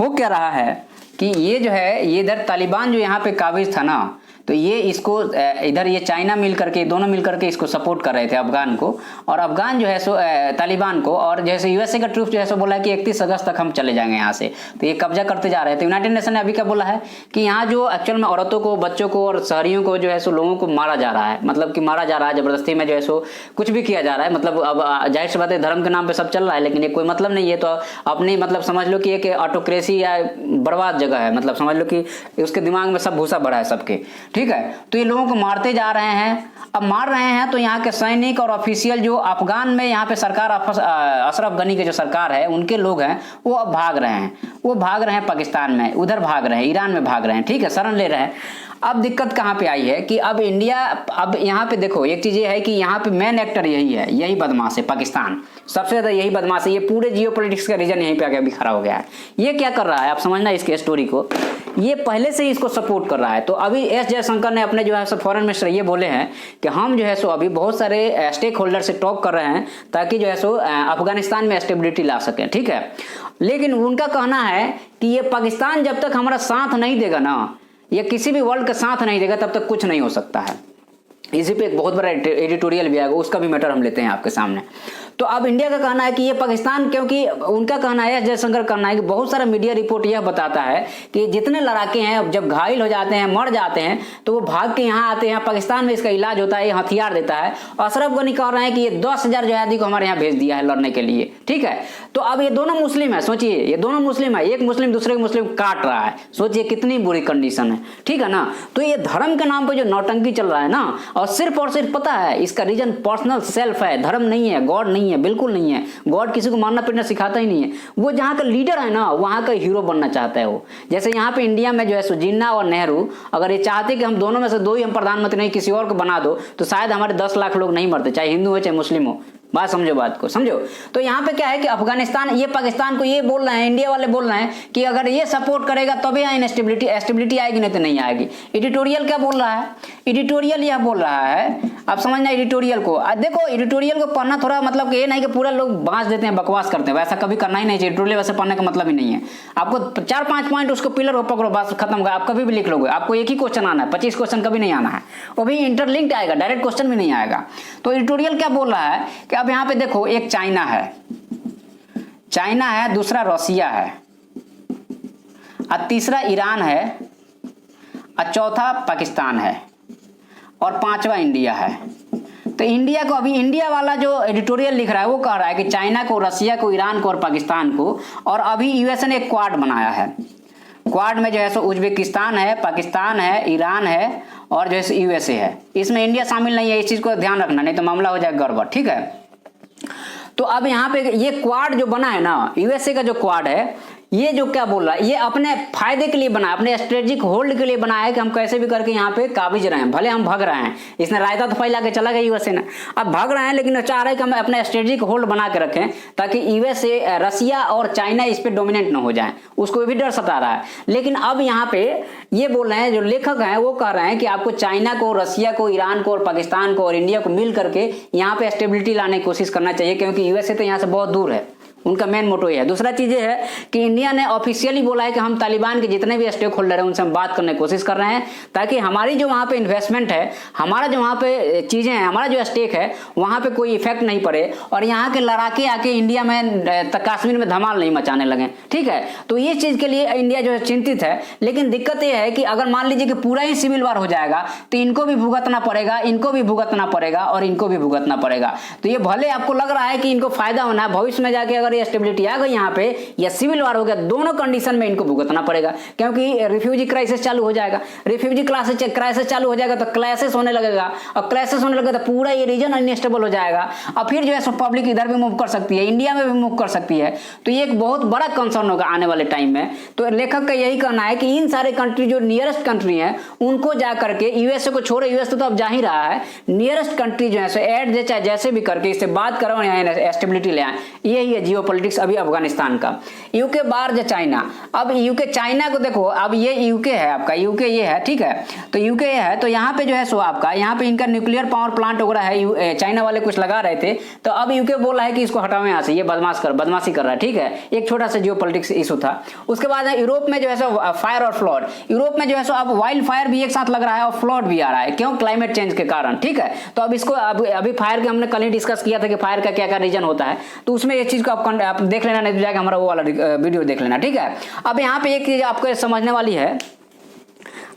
हो क्या रहा है कि ये जो है, ये इधर तालिबान जो यहाँ पे काबिज था ना, तो ये इसको इधर ये चाइना मिल करके, दोनों मिल करके इसको सपोर्ट कर रहे थे अफगान को, और अफगान जो है सो तालिबान को, और जैसे यूएसए का ट्रूप जो है सो बोला है कि 31 अगस्त तक हम चले जाएंगे यहाँ से, तो ये कब्जा करते जा रहे थे। यूनाइटेड नेशन ने अभी क्या बोला है कि यहाँ जो एक्चुअल में औरतों को, बच्चों को और शहरियों को जो है सो लोगों को मारा जा रहा है, मतलब कि मारा जा रहा है जबरदस्ती में, जो है सो कुछ भी किया जा रहा है। मतलब अब जाहिर सी बात है धर्म के नाम पे सब चल रहा है, लेकिन ये कोई मतलब नहीं है। तो अपनी मतलब समझ लो कि एक ऑटोक्रेसी या बर्बाद जगह है, मतलब समझ लो कि उसके दिमाग में सब भूसा भरा है सबके। ठीक है, तो ये लोगों को मारते जा रहे हैं। अब मार रहे हैं तो यहाँ के सैनिक और ऑफिशियल जो अफगान में यहाँ पे सरकार, अशरफ गनी के जो सरकार है, उनके लोग हैं, वो अब भाग रहे हैं, वो भाग रहे हैं पाकिस्तान में, उधर भाग रहे हैं, ईरान में भाग रहे हैं। ठीक है, शरण ले रहे हैं। अब दिक्कत कहाँ पे आई है कि अब इंडिया, अब यहाँ पे देखो एक चीज ये है कि यहाँ पे मेन एक्टर यही है, यही बदमाश है पाकिस्तान, सबसे ज्यादा यही बदमाश है। ये पूरे जियोपॉलिटिक्स का रीजन यहीं पे आके अभी खड़ा हो गया है। ये क्या कर रहा है आप समझना इसके स्टोरी को, ये पहले से ही इसको सपोर्ट कर रहा है। तो अभी एस जयशंकर ने अपने जो है फॉरेन मिनिस्टर ये बोले हैं कि हम जो है सो अभी बहुत सारे स्टेक होल्डर से टॉक कर रहे हैं ताकि जो है सो अफगानिस्तान में स्टेबिलिटी ला सकें। ठीक है, लेकिन उनका कहना है कि ये पाकिस्तान जब तक हमारा साथ नहीं देगा ना, ये किसी भी वर्ल्ड का साथ नहीं देगा, तब तक कुछ नहीं हो सकता है। इसी पे एक बहुत बड़ा एडिटोरियल भी आएगा, उसका भी मैटर हम लेते हैं आपके सामने। तो अब इंडिया का कहना है कि ये पाकिस्तान, क्योंकि उनका कहना है, जयशंकर कहना है कि बहुत सारा मीडिया रिपोर्ट यह बताता है कि जितने लड़ाके हैं जब घायल हो जाते हैं, मर जाते हैं, तो वो भाग के यहाँ आते हैं, पाकिस्तान में इसका इलाज होता है, ये हथियार देता है। अशरफ गनी कह रहे हैं कि ये 10,000 जहादी को हमारे यहाँ भेज दिया है लड़ने के लिए। ठीक है, तो अब ये दोनों मुस्लिम है, सोचिए ये दोनों मुस्लिम है, एक मुस्लिम दूसरे को मुस्लिम काट रहा है, सोचिए कितनी बुरी कंडीशन है। ठीक है ना, तो ये धर्म के नाम पर जो नौटंकी चल रहा है ना, और सिर्फ पता है इसका रीजन पर्सनल सेल्फ है, धर्म नहीं है, गॉड नहीं है, बिल्कुल नहीं है। गॉड किसी को मारना पीटना सिखाता ही नहीं है। वो जहाँ का लीडर है ना, वहाँ का हीरो बनना चाहता है वो। जैसे यहाँ पे इंडिया में जो है जिन्ना और नेहरू, अगर ये चाहते कि हम दोनों में से दो ही हम प्रधानमंत्री, नहीं किसी और को बना दो, तो शायद हमारे 10 लाख लोग नहीं मरते, चाहे हिंदू हो चाहे मुस्लिम हो। बात समझो, बात को समझो। तो यहाँ पे क्या है कि अफगानिस्तान, ये पाकिस्तान को ये बोल रहे हैं, इंडिया वाले बोल रहे हैं कि अगर ये सपोर्ट करेगा तभी यहाँ स्टेबिलिटी आएगी, नहीं तो नहीं आएगी। एडिटोरियल क्या बोल रहा है, एडिटोरियल यह बोल रहा है, आप समझना एडिटोरियल को। देखो एडिटोरियल को पढ़ना थोड़ा, मतलब कि ये नहीं कि पूरा लोग बांस देते हैं, बकवास करते हैं, वैसा कभी करना ही नहीं चाहिए। एडिटोरियल वैसे पढ़ने का मतलब ही नहीं है। आपको 4-5 पॉइंट उसको पिलर हो पकड़ो, बस खत्म होगा। आप कभी भी लिख लोगे, आपको एक ही क्वेश्चन आना है, 25 क्वेश्चन कभी नहीं आना है, वो भी इंटरलिंक्ड आएगा, डायरेक्ट क्वेश्चन भी नहीं आएगा। तो एडिटोरियल क्या बोल रहा है कि अब यहाँ पे देखो, एक चाइना है, दूसरा रसिया है, और तीसरा ईरान है, और चौथा पाकिस्तान है, और 5वां इंडिया है। तो इंडिया को, अभी इंडिया वाला जो एडिटोरियल लिख रहा है वो कह रहा है कि चाइना को, रसिया को, ईरान को और पाकिस्तान को, और अभी यूएसए ने एक क्वाड बनाया है। क्वाड में जो है सो उज्बेकिस्तान है, पाकिस्तान है, ईरान है और जो है यूएसए है। इसमें इंडिया शामिल नहीं है, इस चीज को ध्यान रखना, नहीं तो मामला हो जाएगा गड़बड़, ठीक है। तो अब यहाँ पे ये क्वाड जो बना है ना, यूएसए का जो क्वाड है, ये जो क्या बोल रहा है, ये अपने फायदे के लिए बना है, अपने स्ट्रेटेजिक होल्ड के लिए बनाया है कि हम कैसे भी करके यहाँ पे काबिज रहे हैं। भले हम भाग रहे हैं, इसने रायता तो फैला के चला गया यूएसए ने, अब भाग रहे हैं, लेकिन वो चाह रहे हैं कि हम अपने स्ट्रेटेजिक होल्ड बना के रखें ताकि यूएसए, रसिया और चाइना इस पे डोमिनेंट न हो जाए, उसको भी डर सता रहा है। लेकिन अब यहाँ पे ये बोल रहे हैं, जो लेखक हैं वो कह रहे हैं कि आपको चाइना को, रसिया को, ईरान को और पाकिस्तान को और इंडिया को मिल करके यहाँ पे स्टेबिलिटी लाने की कोशिश करना चाहिए, क्योंकि यूएसए तो यहाँ से बहुत दूर है, उनका मेन मोटो ये है। दूसरा चीज ये है कि इंडिया ने ऑफिशियली बोला है कि हम तालिबान के जितने भी स्टेक होल्डर हैं उनसे हम बात करने की कोशिश कर रहे हैं, ताकि हमारी जो वहाँ पे इन्वेस्टमेंट है, हमारा जो वहाँ पे चीजें हैं, हमारा जो स्टेक है वहाँ पे कोई इफेक्ट नहीं पड़े और यहाँ के लड़ाके आके इंडिया में, कश्मीर में धमाल नहीं मचाने लगे, ठीक है। तो ये चीज के लिए इंडिया जो है चिंतित है। लेकिन दिक्कत यह है कि अगर मान लीजिए कि पूरा ही सिविल वार हो जाएगा तो इनको भी भुगतना पड़ेगा, इनको भी भुगतना पड़ेगा और इनको भी भुगतना पड़ेगा। तो ये भले आपको लग रहा है कि इनको फायदा होना है, भविष्य में जाके अगर ये स्टेबिलिटी आ गई यहाँ पे या सिविल वार हो गया, दोनों कंडीशन में इनको भुगतना पड़ेगा, क्योंकि रिफ्यूजी क्राइसिस चालू हो जाएगा। रिफ्यूजी क्राइसिस चालू हो जाएगा तो क्लैशेस होने लगेगा, और क्लैशेस होने लगेगा तो पूरा ये रीजन अनस्टेबल हो जाएगा, और फिर जो है सो पब्लिक इधर भी मूव कर सकती है, इंडिया में भी मूव कर सकती है। तो ये एक बहुत बड़ा कंसर्न होगा आने वाले टाइम में। तो लेखक का यही कहना है कि इन सारे कंट्री जो नियरेस्ट कंट्री है उनको जा करके, यूएसए को छोड़े, यूएसए तो अब जा ही रहा है, नियरेस्ट कंट्री जो है सो ऐड दे, चाहे जैसे भी करके इससे बात करो, यहाँ स्टेबिलिटी ले आए। यही है जियो पॉलिटिक्स अभी अफगानिस्तान का। यूके बाहर जो चाइना, अब यूके चाइना को देखो, अब ये यूके है आपका, यूके ये है, ठीक है। तो यूके ये है, तो यहाँ पे जो है सो आपका, यहाँ पे इनका न्यूक्लियर पावर प्लांट वगैरह है, चाइना वाले कुछ लगा रहे थे, तो अब यूके बोल रहा है कि इसको हटाओ यहाँ से, ये बदमाशी कर रहा है, ठीक है। एक छोटा सा जियो पॉलिटिक्स इशू था। उसके बाद यूरोप में जो है सो फायर और फ्लड, यूरोप में जो है सो अब वाइल्ड फायर भी एक साथ लग रहा है और फ्लड भी आ रहा है, क्यों? क्लाइमेट चेंज के कारण, ठीक है। तो अब इसको अभी फायर के हमने कल ही डिस्कस किया था कि फायर का क्या क्या रीजन होता है, तो उसमें ये चीज को आप देख लेना, नहीं तो जाके हमारा वो वाला वीडियो देख लेना, ठीक है। अब यहाँ पे एक चीज आपको समझने वाली है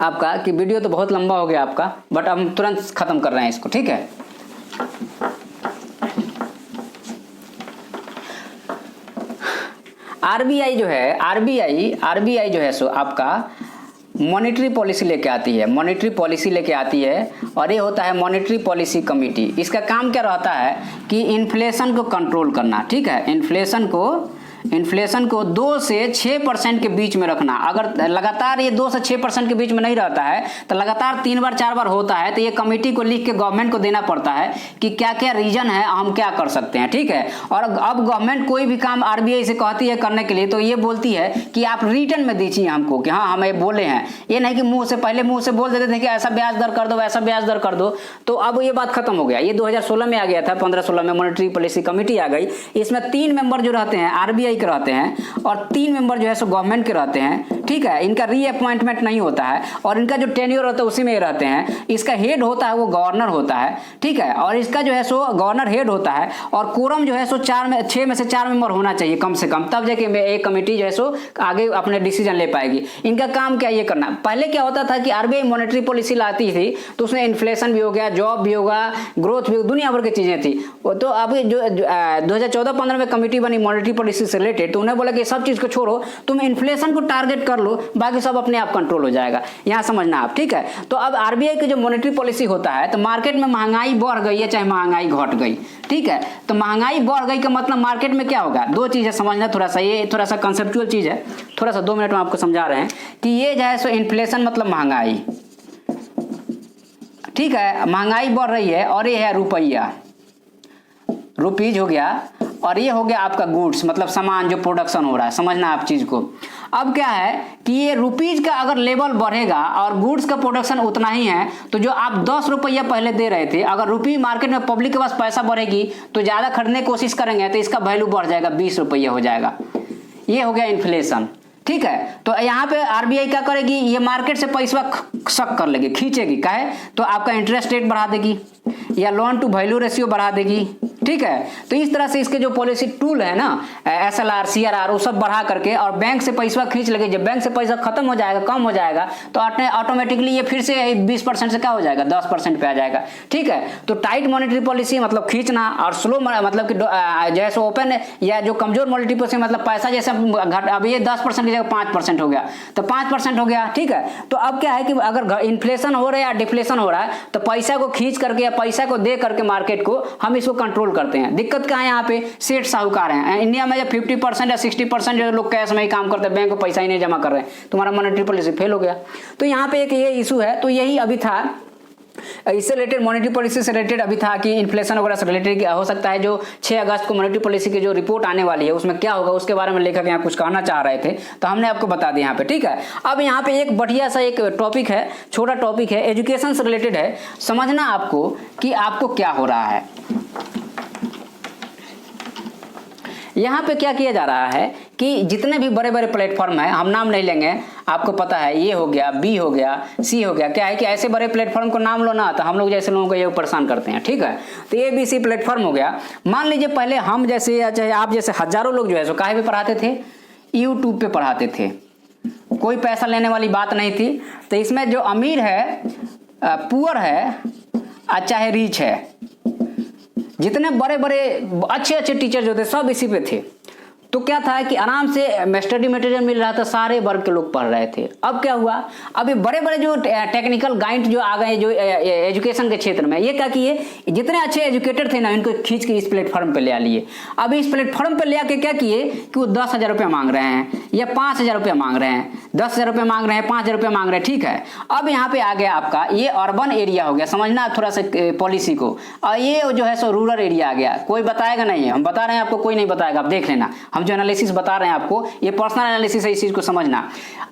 आपका, कि वीडियो तो बहुत लंबा हो गया आपका, बट हम तुरंत खत्म कर रहे हैं इसको, ठीक है। आरबीआई जो है, आरबीआई जो है सो आपका मॉनेटरी पॉलिसी लेके आती है, मॉनेटरी पॉलिसी लेके आती है, और ये होता है मॉनेटरी पॉलिसी कमेटी। इसका काम क्या रहता है कि इन्फ्लेशन को कंट्रोल करना, ठीक है। इन्फ्लेशन को 2 से 6% के बीच में रखना। अगर लगातार ये 2 से 6% के बीच में नहीं रहता है, तो लगातार 3 बार 4 बार होता है, तो ये कमेटी को लिख के गवर्नमेंट को देना पड़ता है कि क्या क्या रीजन है, हम क्या कर सकते हैं, ठीक है। और अब गवर्नमेंट कोई भी काम आरबीआई से कहती है करने के लिए, तो ये बोलती है कि आप रिटर्न में दीजिए हमको कि हाँ हम ये बोले हैं। ये नहीं कि मुंह से बोल देते थे कि ऐसा ब्याज दर कर दो, वैसा ब्याज दर कर दो। तो अब ये बात खत्म हो गया। ये 2016 में आ गया था, 15-16 में मॉनेटरी पॉलिसी कमेटी आ गई। इसमें 3 मेंबर जो रहते हैं आरबीआई के रहते हैं, और 3 मेंबर जो है सो गवर्नमेंट के रहते हैं, ठीक है। इनका रीअपॉइंटमेंट नहीं होता है, और इनका जो टेन्योर होता है उसी में रहते हैं। इसका हेड होता है वो गवर्नर होता है, ठीक है। और इसका जो है सो गवर्नर हेड होता है, और कोरम जो है सो 6 में से 4 मेंबर होना चाहिए कम से कम, तब जाके एक कमेटी जो है सो आगे अपने डिसीजन ले पाएगी। इनका काम क्या ये करना। पहले क्या होता था कि आरबीआई मॉनेटरी पॉलिसी लाती थी तो उसमें इन्फ्लेशन भी हो गया, जॉब भी होगा, ग्रोथ भी, दुनिया भर की चीजें थी। तो अभी जो 2014-15 में कमेटी बनी मॉनेटरी पॉलिसी से रिलेटेड, तो उन्हें बोला कि सब चीज को छोड़ो, तुम इन्फ्लेशन को टारगेट कर लो, बाकी सब अपने आप कंट्रोल हो जाएगा। यहां समझना आप, ठीक है। तो अब आरबीआई की जो मॉनेटरी पॉलिसी होता है, तो मार्केट में महंगाई बढ़ गई है चाहे महंगाई घट गई, ठीक है। तो महंगाई बढ़ गई का मतलब मार्केट में क्या होगा, 2 चीजें समझना थोड़ा सा, ये थोड़ा सा कंसेप्चुअल चीज है, थोड़ा सा 2 मिनट में आपको समझा रहे हैं कि ये जो है सो इन्फ्लेशन मतलब महंगाई, ठीक है। महंगाई बढ़ रही है, और ये है रुपया, रुपीज हो गया, और ये हो गया आपका गुड्स मतलब सामान जो प्रोडक्शन हो रहा है, समझना आप चीज को। अब क्या है कि ये रुपीज का अगर लेवल बढ़ेगा और गुड्स का प्रोडक्शन उतना ही है, तो जो आप 10 रुपया पहले दे रहे थे, अगर रुपये मार्केट में पब्लिक के पास पैसा बढ़ेगी तो ज्यादा खरीदने की कोशिश करेंगे, तो इसका वैल्यू बढ़ जाएगा, 20 रुपया हो जाएगा। ये हो गया इन्फ्लेशन, ठीक है। तो यहाँ पे आरबीआई क्या करेगी, ये मार्केट से पैसा शक कर लेगी, खींचेगी, काहे तो आपका इंटरेस्ट रेट बढ़ा देगी, या लोन टू वैल्यू रेशियो बढ़ा देगी, ठीक है। तो इस तरह से इसके जो पॉलिसी टूल है ना, SLR CRR वो सब बढ़ा करके और बैंक से पैसा खींच लगे। जब बैंक से पैसा खत्म हो जाएगा, कम हो जाएगा, तो ऑटोमेटिकली ये फिर से 20% से क्या हो जाएगा, 10% पे आ जाएगा। ठीक है। तो टाइट मॉनेटरी पॉलिसी मतलब खींचना, और स्लो मतलब कि जैसे ओपन या जो कमजोर मॉनेटरी पॉलिसी मतलब पैसा जैसे अब ये 10% की जगह 5% हो गया, तो 5% हो गया। ठीक है। तो अब क्या है कि अगर इन्फ्लेशन हो रहा है या डिफ्लेशन हो रहा है, तो पैसा को खींच करके या पैसा को दे करके मार्केट को हम इसको कंट्रोल करते हैं। दिक्कत क्या है यहाँ पे, सेठ साहूकार हैं। इंडिया में जब 50% या 60% जो लोग कैश में ही काम करते हैं, बैंक को पैसा ही नहीं जमा कर रहे हैं, तुम्हारा मॉनेटरी पॉलिसी फेल हो गया। तो यहाँ पे एक ये इशू है। तो यही अभी था, इससे रिलेटेड मॉनेटरी पॉलिसी से रिलेटेड अभी था कि इन्फ्लेशन वगैरह से रिलेटेड हो सकता है जो 6 अगस्त को मॉनेटरी पॉलिसी की जो रिपोर्ट आने वाली है उसमें क्या होगा उसके बारे में लेखक यहाँ कुछ कहना चाह रहे थे, तो हमने आपको बता दिया यहाँ पे। ठीक है। अब यहाँ पे एक बढ़िया सा एक टॉपिक है, छोटा टॉपिक है, एजुकेशन से रिलेटेड है। समझना आपको कि आपको क्या हो रहा है। यहाँ पे क्या किया जा रहा है कि जितने भी बड़े बड़े प्लेटफॉर्म हैं, हम नाम नहीं लेंगे, आपको पता है, ये हो गया, बी हो गया, सी हो गया। क्या है कि ऐसे बड़े प्लेटफॉर्म को नाम लो ना, तो हम लोग जैसे लोगों को ये परेशान करते हैं। ठीक है। तो ABC प्लेटफॉर्म हो गया। मान लीजिए पहले हम जैसे या चाहे आप जैसे हजारों लोग जो है सो काहे पे पढ़ाते थे, YouTube पे पढ़ाते थे, कोई पैसा लेने वाली बात नहीं थी। तो इसमें जो अमीर है, पुअर है, चाहे रिच है, जितने बड़े बड़े अच्छे अच्छे टीचर जो थे सब इसी पे थे। तो क्या था कि आराम से स्टडी मटेरियल मिल रहा था, सारे वर्ग के लोग पढ़ रहे थे। अब क्या हुआ, अभी बड़े बड़े जो टेक्निकल गाइड जो आ गए जो एजुकेशन के क्षेत्र में, ये क्या किए, जितने अच्छे एजुकेटर थे ना, इनको खींच के इस प्लेटफॉर्म पे ले आ लिए। अब इस प्लेटफॉर्म पे ले आके क्या किए कि वो 10,000 रुपये मांग रहे हैं या 5,000 रुपये मांग रहे हैं, 10,000 रुपये मांग रहे हैं, 5,000 रुपये मांग रहे हैं। ठीक है। अब यहाँ पे आ गया आपका ये अर्बन एरिया हो गया, समझना थोड़ा सा पॉलिसी को। और ये जो है सो रूरल एरिया आ गया। कोई बताएगा नहीं है, हम बता रहे हैं आपको, कोई नहीं बताएगा, आप देख लेना। हम जो एनालिसिस बता रहे हैं आपको, ये पर्सनल एनालिसिस है, इस चीज को समझना।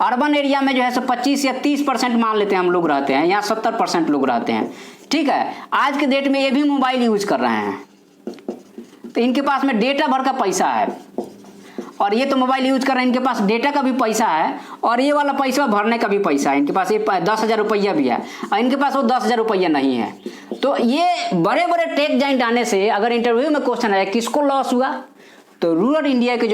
अर्बन एरिया में जो है सो 25 या 30% मान लेते हैं हम लोग रहते हैं, यहाँ 70% लोग रहते हैं। ठीक है। आज के डेट में ये भी मोबाइल यूज कर रहे हैं, तो इनके पास में डेटा भर का पैसा है, और ये तो मोबाइल यूज कर रहे हैं, इनके पास डेटा का भी पैसा है, और ये वाला पैसा भरने का भी पैसा है। इनके पास ये 10,000 रुपया भी है, और इनके पास वो 10,000 रुपया नहीं है। तो ये बड़े बड़े टेक जाइंट आने से अगर इंटरव्यू में क्वेश्चन आया किसको लॉस हुआ, तो रूरल इंडिया के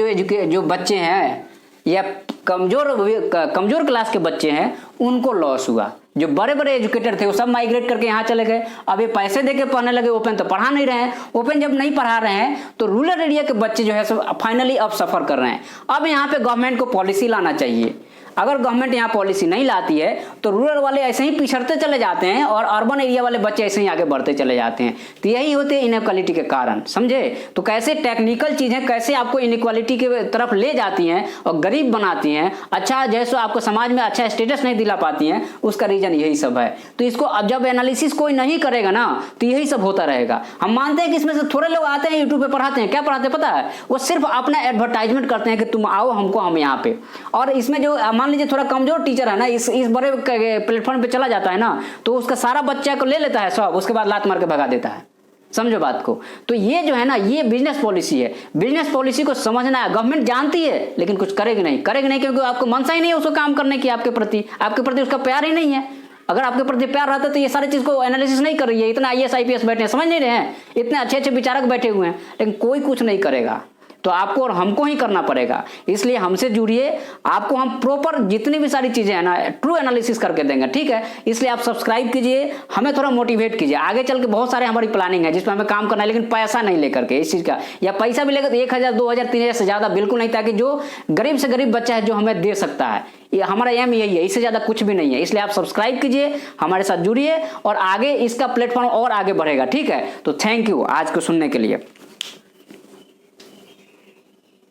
जो बच्चे हैं या कमजोर क्लास के बच्चे हैं, उनको लॉस हुआ। जो बड़े बड़े एजुकेटर थे वो सब माइग्रेट करके यहाँ चले गए। अब ये पैसे देके पढ़ने लगे, ओपन तो पढ़ा नहीं रहे हैं। ओपन जब नहीं पढ़ा रहे हैं तो रूरल एरिया के बच्चे जो है सब फाइनली अब सफर कर रहे हैं। अब यहाँ पे गवर्नमेंट को पॉलिसी लाना चाहिए। अगर गवर्नमेंट यहाँ पॉलिसी नहीं लाती है तो रूरल वाले ऐसे ही पिछड़ते चले जाते हैं और अर्बन एरिया वाले बच्चे ऐसे ही आगे बढ़ते चले जाते हैं। तो यही होते हैं इनइक्वालिटी के कारण, समझे। तो कैसे टेक्निकल चीजें कैसे आपको इनइक्वालिटी के तरफ ले जाती हैं और गरीब बनाती हैं, अच्छा जैसे आपको समाज में अच्छा स्टेटस नहीं दिला पाती हैं, उसका रीजन यही सब है। तो इसको अब जब एनालिसिस कोई नहीं करेगा ना, तो यही सब होता रहेगा। हम मानते हैं कि इसमें से थोड़े लोग आते हैं यूट्यूब पे पढ़ाते हैं, क्या पढ़ाते हैं पता है, वो सिर्फ अपना एडवर्टाइजमेंट करते हैं कि तुम आओ हमको, हम यहाँ पे। और इसमें जो मान लीजिए थोड़ा कमजोर टीचर है ना, इस बड़े प्लेटफॉर्म पे चला जाता है ना, तो उसका सारा बच्चा को ले लेता है सब, उसके बाद लात मार के भगा देता है, समझो बात को। तो ये जो है ना, ये बिजनेस पॉलिसी है। बिजनेस पॉलिसी को समझना है। गवर्नमेंट जानती है लेकिन कुछ करेगी नहीं क्योंकि आपको मनसा ही नहीं है उसको काम करने की, आपके प्रति उसका प्यार ही नहीं है। अगर आपके प्रति प्यार रहता तो ये सारी चीज को एनालिसिस नहीं कर रही है। इतना IAS IPS बैठे हैं, समझ नहीं रहे हैं, इतने अच्छे अच्छे विचारक बैठे हुए हैं, लेकिन कोई कुछ नहीं करेगा। तो आपको और हमको ही करना पड़ेगा। इसलिए हमसे जुड़िए, आपको हम प्रॉपर जितनी भी सारी चीजें हैं ना ट्रू एनालिसिस करके देंगे, ठीक है। इसलिए आप सब्सक्राइब कीजिए, हमें थोड़ा मोटिवेट कीजिए। आगे चल के बहुत सारे हमारी प्लानिंग है जिसमें हमें काम करना है, लेकिन पैसा नहीं लेकर के इस चीज का, या पैसा भी लेकर 1,000 2,000 3,000 से ज्यादा बिल्कुल नहीं, ताकि जो गरीब से गरीब बच्चा है जो हमें दे सकता है, ये हमारा एम यही है, इससे ज्यादा कुछ भी नहीं है। इसलिए आप सब्सक्राइब कीजिए, हमारे साथ जुड़िए और आगे इसका प्लेटफॉर्म और आगे बढ़ेगा, ठीक है। तो थैंक यू आज को सुनने के लिए।